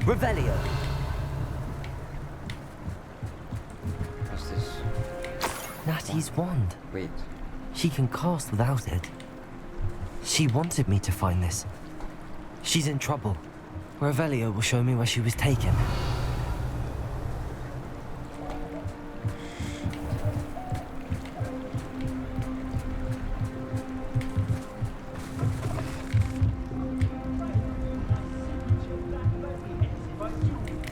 Revelio. What's this? Natty's wand. Wait. She can cast without it. She wanted me to find this. She's in trouble. Revelio will show me where she was taken.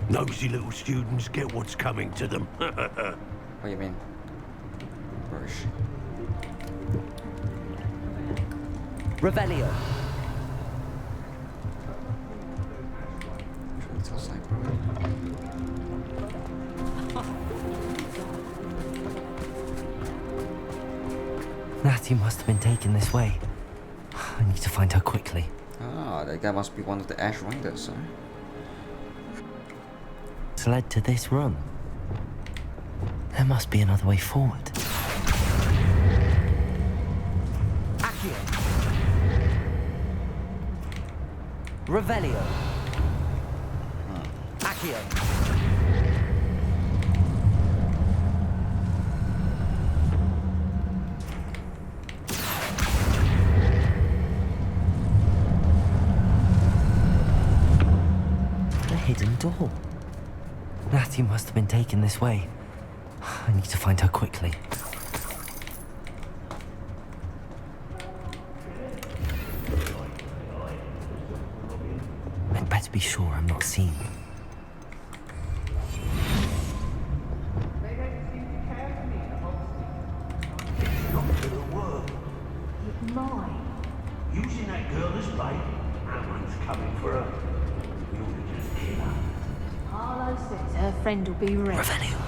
Nosy little students get what's coming to them. What do you mean? Where is she? Revelio. It's outside, bro. Natty must have been taken this way. I need to find her quickly. Ah, that guy must be one of the Ash Riders, huh? It's led to this room. There must be another way forward. Accio. Revelio. Accio. The hidden door. Natty must have been taken this way. I need to find her quickly. I'd better be sure I'm not seen. Using that girl as bait, Ammon's coming for her. We ought to just kill her. Harlow says her friend will be ready. Revelio.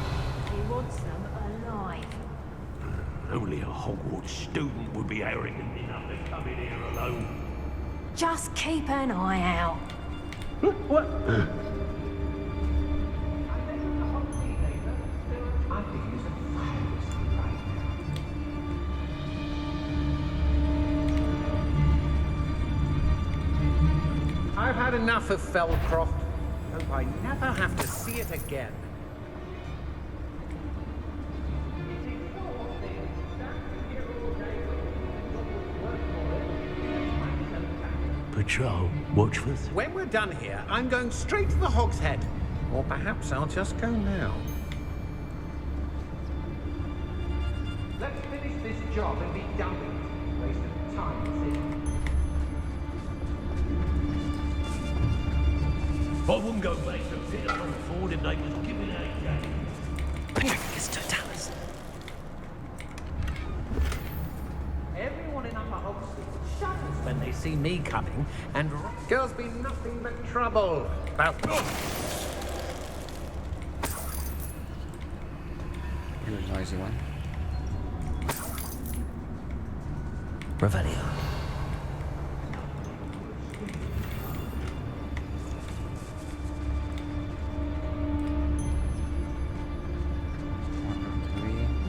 He wants them alive. Only a Hogwarts student would be arrogant enough to come in here alone. Just keep an eye out. What? I've had enough of Feldcroft. Hope I never have to see it again. Patrol, watch for... When we're done here, I'm going straight to the Hog's Head. Or perhaps I'll just go now. Let's finish this job and be done with it. Waste of time, see? I wouldn't go back to pit up on the ford if they was giving out games. Pretigious totalis. Everyone in Upper Hogsmeade shudders when they see me coming, and girls be nothing but trouble. About You're a noisy one. Revelio.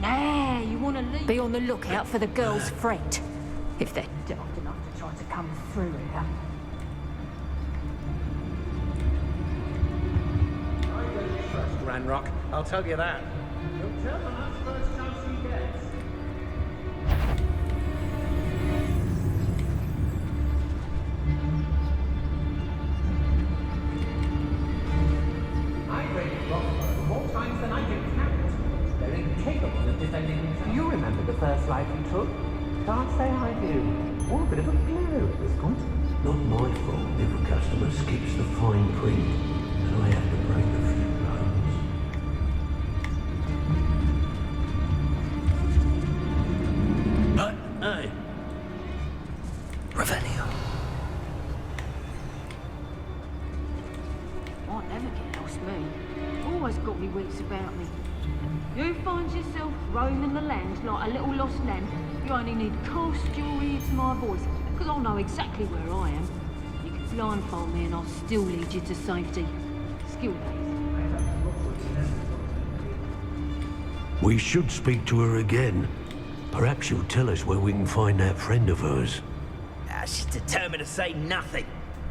Nah, you want to leave. Be on the lookout for the girl's friend. If they're daft enough to try to come through here. I don't trust Ranrock, I'll tell you that. He'll tell on us first chance he gets. I raided Rockford more times than I can count. They're incapable of defending themselves. You remember the first life you took? Can't say I do. Or a bit of a blur at this point. Not my fault if a customer skips the fine print, and I have to break a few bones. Hey. Revelio. Might never get lost, me. Always got me wits about me. You find yourself roaming the land like a little lost lamb, you only need cast your ear to my voice, because I'll know exactly where I am. You can blindfold me and I'll still lead you to safety. Skill days. We should speak to her again. Perhaps she'll tell us where we can find that friend of hers. She's determined to say nothing.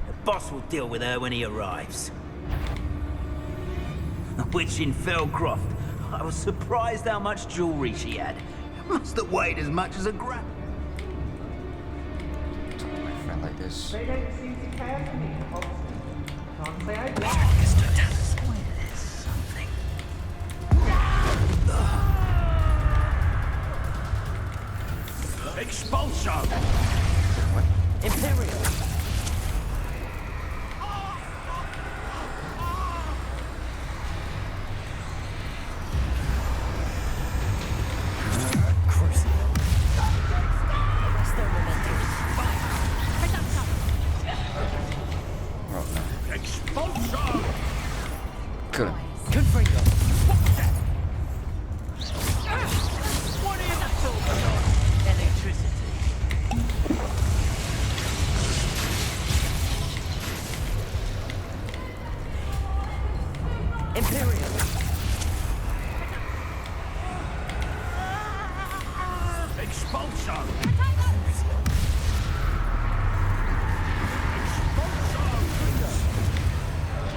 The boss will deal with her when he arrives. A witch in Feldcroft. I was surprised how much jewelry she had. Must have weighed as much as a grab. My friend like this. They don't seem to care for me, Can't say I do. Pretigious totalis. There's something. Expulso! Imperial. Good. Good for you. What is that talking of? Electricity. IMPERIO! Expulso!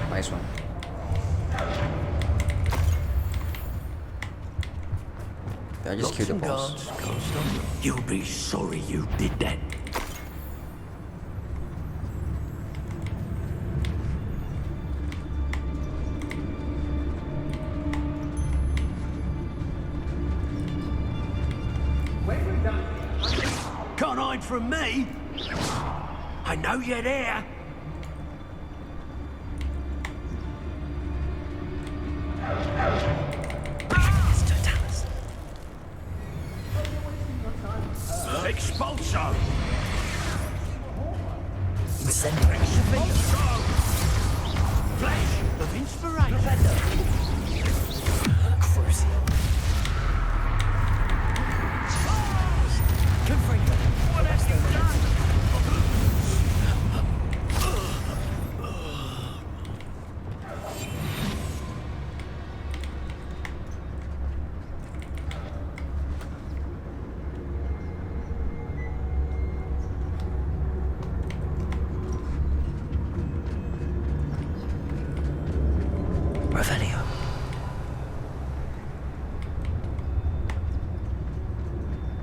Nice one. Did I just kill the boss? You'll be sorry you did that. Can't hide from me. I know you're there. Expulso! Incendiary. Flash of inspiration. Crucial. Confringo. What have you done? Revelio.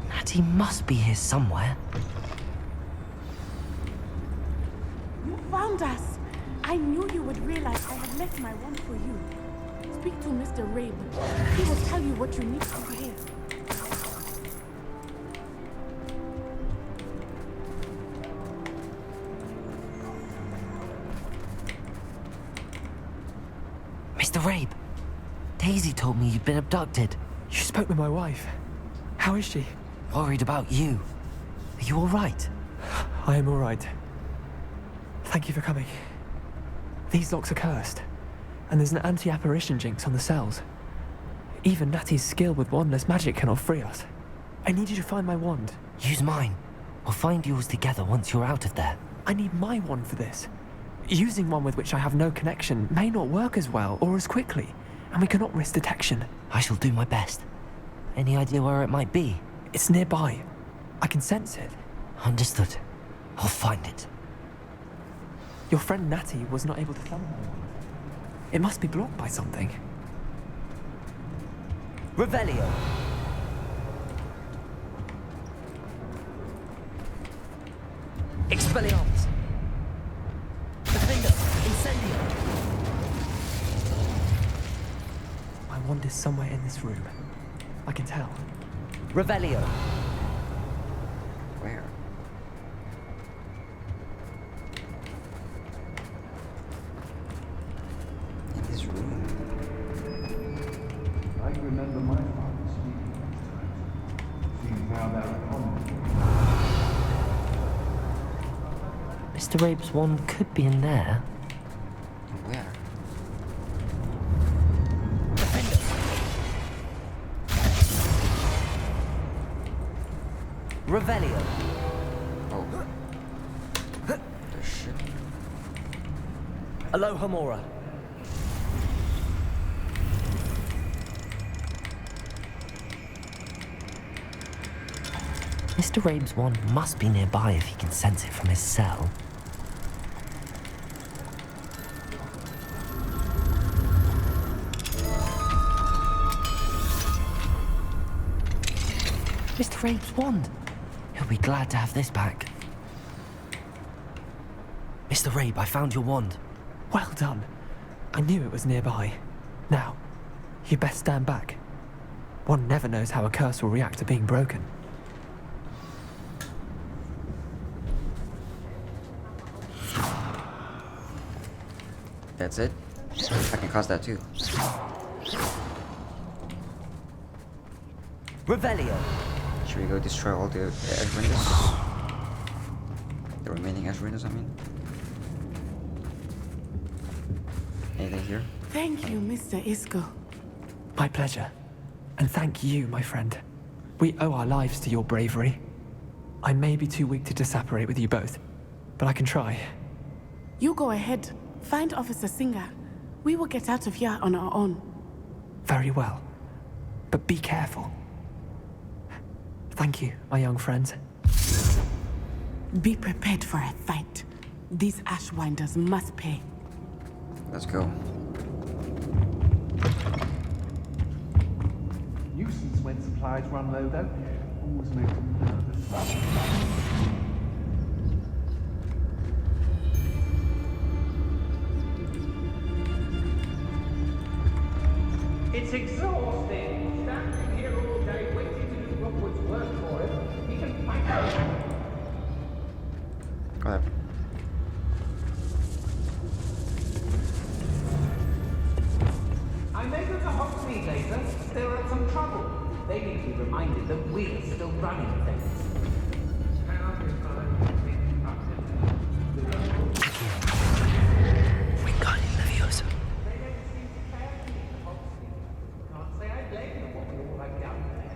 Natty must be here somewhere. You found us. I knew you would realize I had left my wand for you. Speak to Mr. Rabe. He will tell you what you need to hear. Mr. Rabe, Daisy told me you'd been abducted. You spoke with my wife. How is she? Worried about you. Are you all right? I am all right. Thank you for coming. These locks are cursed, and there's an anti-apparition jinx on the cells. Even Natty's skill with wandless magic cannot free us. I need you to find my wand. Use mine. We'll find yours together once you're out of there. I need my wand for this. Using one with which I have no connection may not work as well or as quickly, and we cannot risk detection. I shall do my best. Any idea where it might be? It's nearby. I can sense it. Understood. I'll find it. Your friend Natty was not able to summon my wand. It must be blocked by something. Revelio. Expelliarmus. Defender. Incendio. My wand is somewhere in this room. I can tell. Revelio. Where? In this room? I remember my father speaking those times. Seems now they're a common. Mr. Rabe's wand could be in there. Where? Revelio. Oh. The shit. Alohomora. Mr. Rabe's wand must be nearby if he can sense it from his cell. Mr. Rabe's wand. He'll be glad to have this back. Mr. Rabe, I found your wand. Well done. I knew it was nearby. Now, you best stand back. One never knows how a curse will react to being broken. That's it? I can cast that too. Revelio. Should we go destroy all the edge windows? The remaining edge windows, I mean. Anything here? Thank you, Mr. Isco. My pleasure. And thank you, my friend. We owe our lives to your bravery. I may be too weak to disapparate with you both, but I can try. You go ahead. Find Officer Singer. We will get out of here on our own. Very well. But be careful. Thank you, my young friends. Be prepared for a fight. These Ashwinders must pay. Let's go. Nuisance when supplies run low, though. Always makes them nervous. It's exhausting. Standing here all day waiting to do Rookwood's work for him. He can fight out. Go ahead. I may go to Hogsmeade later. They're in some trouble. They need to be reminded that we're still running things. Wingardium Leviosa. They don't seem to care for me in Hogsmeade. Can't say I blame them what we all have done there.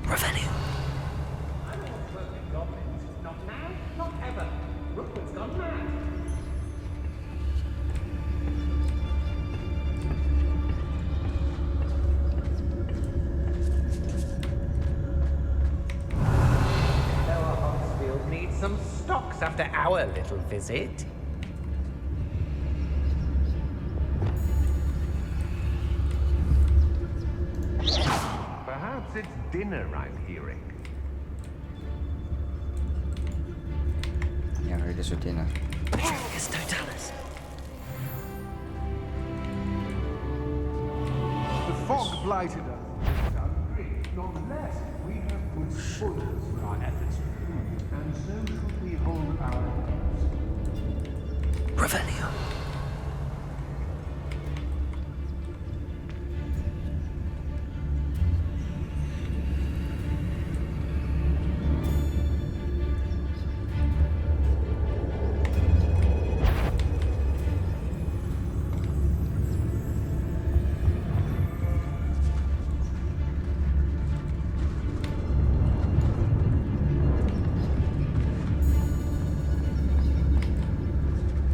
Revelio. I don't want to work with goblins. Not now, not ever. Rookwood's gone mad. Lower Hogsfield needs some stocks after our little visit. Perhaps it's dinner I'm hearing. Yeah, I heard this with dinner. Pretigious Totalis. The fog blighted us. Without great, not less. We have put spoilers for our efforts. And so should we hold our heads. Revelio.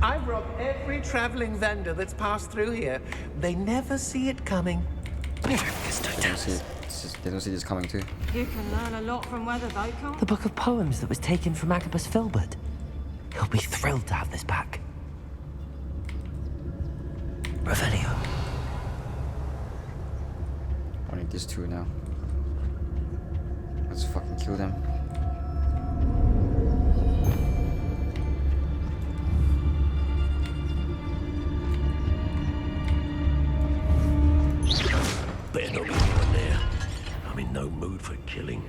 I've robbed every traveling vendor that's passed through here. They never see it coming. They don't see this coming too. You can learn a lot from weather, though, can't The book of poems that was taken from Agabus Filbert. He'll be thrilled to have this back. Revelio. I need these two now. Let's fucking kill them. Better not be anyone there. I'm in no mood for killing.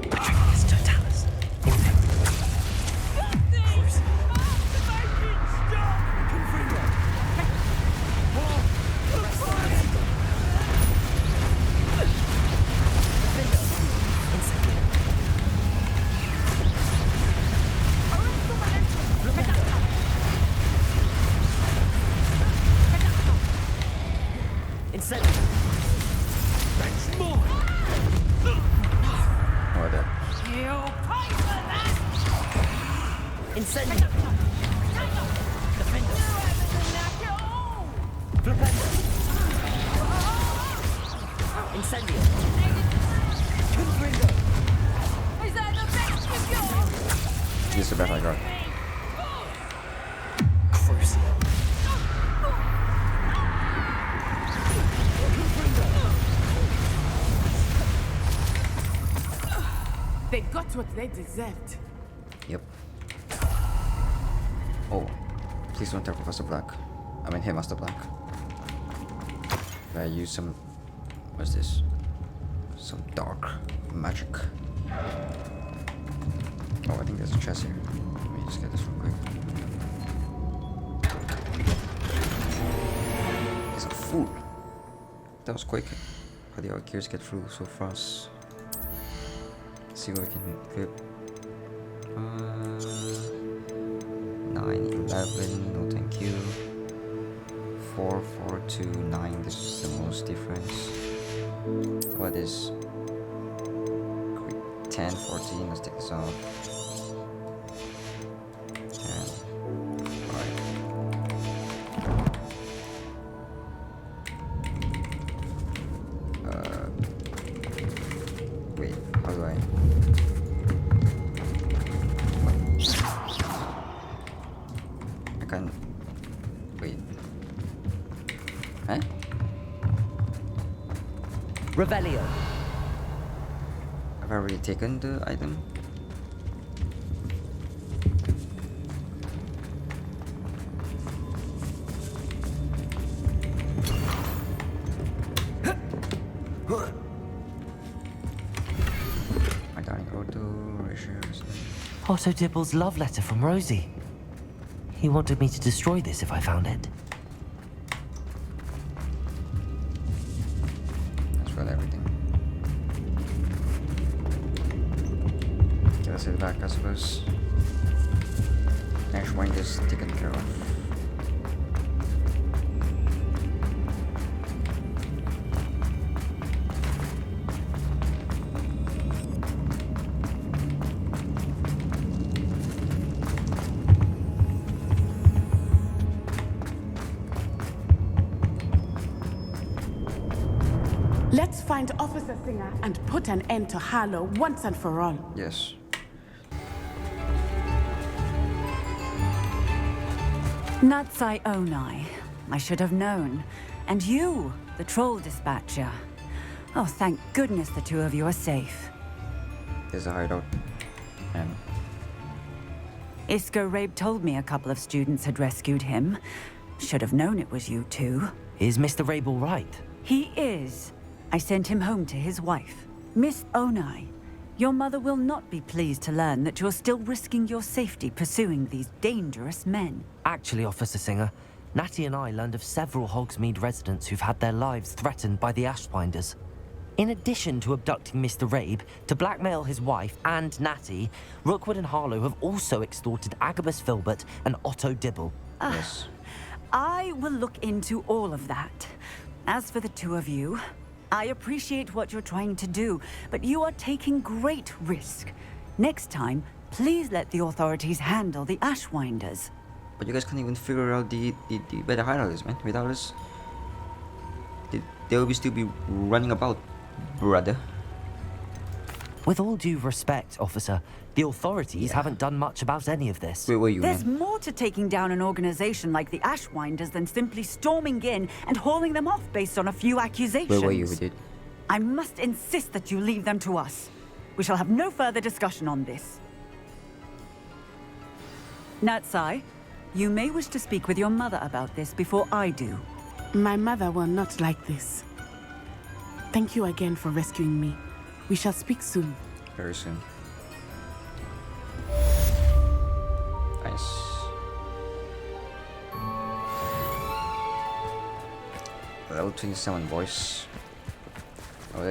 Pretigious Totalis. Incendio. That's more! Or that. You'll pay for that! Incendio. Defender. Flipendo. Incendio. Confringo. Is that the best you've got? This is the best I got. Crucial. They got what they deserved. Yep. Oh, please don't tell Professor Black. I mean, hey, Master Black. If I use some. What's this? Some dark magic. Oh, I think there's a chest here. Let me just get this real quick. It's a fool. That was quick. How the other gears get through so fast? Let's see what we can equip. 9, 11, no thank you. 4, 4, 2, 9, this is the most difference. What is 10, 14? Let's take this off. 10, 5. Wait, how do I? I can't. Wait. Huh? Revelio. Have I already taken the item? My darling Otto Dibble's love letter from Rosie. He wanted me to destroy this if I found it. That's about everything. Okay, let's head back, I suppose. Ash Wind is taken care of. Let's find Officer Singer and put an end to Harlow once and for all. Yes. Natsai Onai. I should have known. And you, the troll dispatcher. Oh, thank goodness the two of you are safe. There's a hideout. And Isco Rabe told me a couple of students had rescued him. Should have known it was you two. Is Mr. Rabe all right? He is. I sent him home to his wife. Miss Onai, your mother will not be pleased to learn that you're still risking your safety pursuing these dangerous men. Actually, Officer Singer, Natty and I learned of several Hogsmeade residents who've had their lives threatened by the Ashwinders. In addition to abducting Mr. Rabe, to blackmail his wife and Natty, Rookwood and Harlow have also extorted Agabus Filbert and Otto Dibble. yes. I will look into all of that. As for the two of you, I appreciate what you're trying to do, but you are taking great risk. Next time, please let the authorities handle the Ashwinders. But you guys can't even figure out where the hideout is, man. Without us, they'll still be running about, brother. With all due respect, officer, the authorities haven't done much about any of this. Where were you, There's man? more to taking down an organization like the Ashwinders than simply storming in and hauling them off based on a few accusations. Where were you, dude? I must insist that you leave them to us. We shall have no further discussion on this. Natsai, you may wish to speak with your mother about this before I do. My mother will not like this. Thank you again for rescuing me. We shall speak soon. Very soon. Nice. Level 27, boys.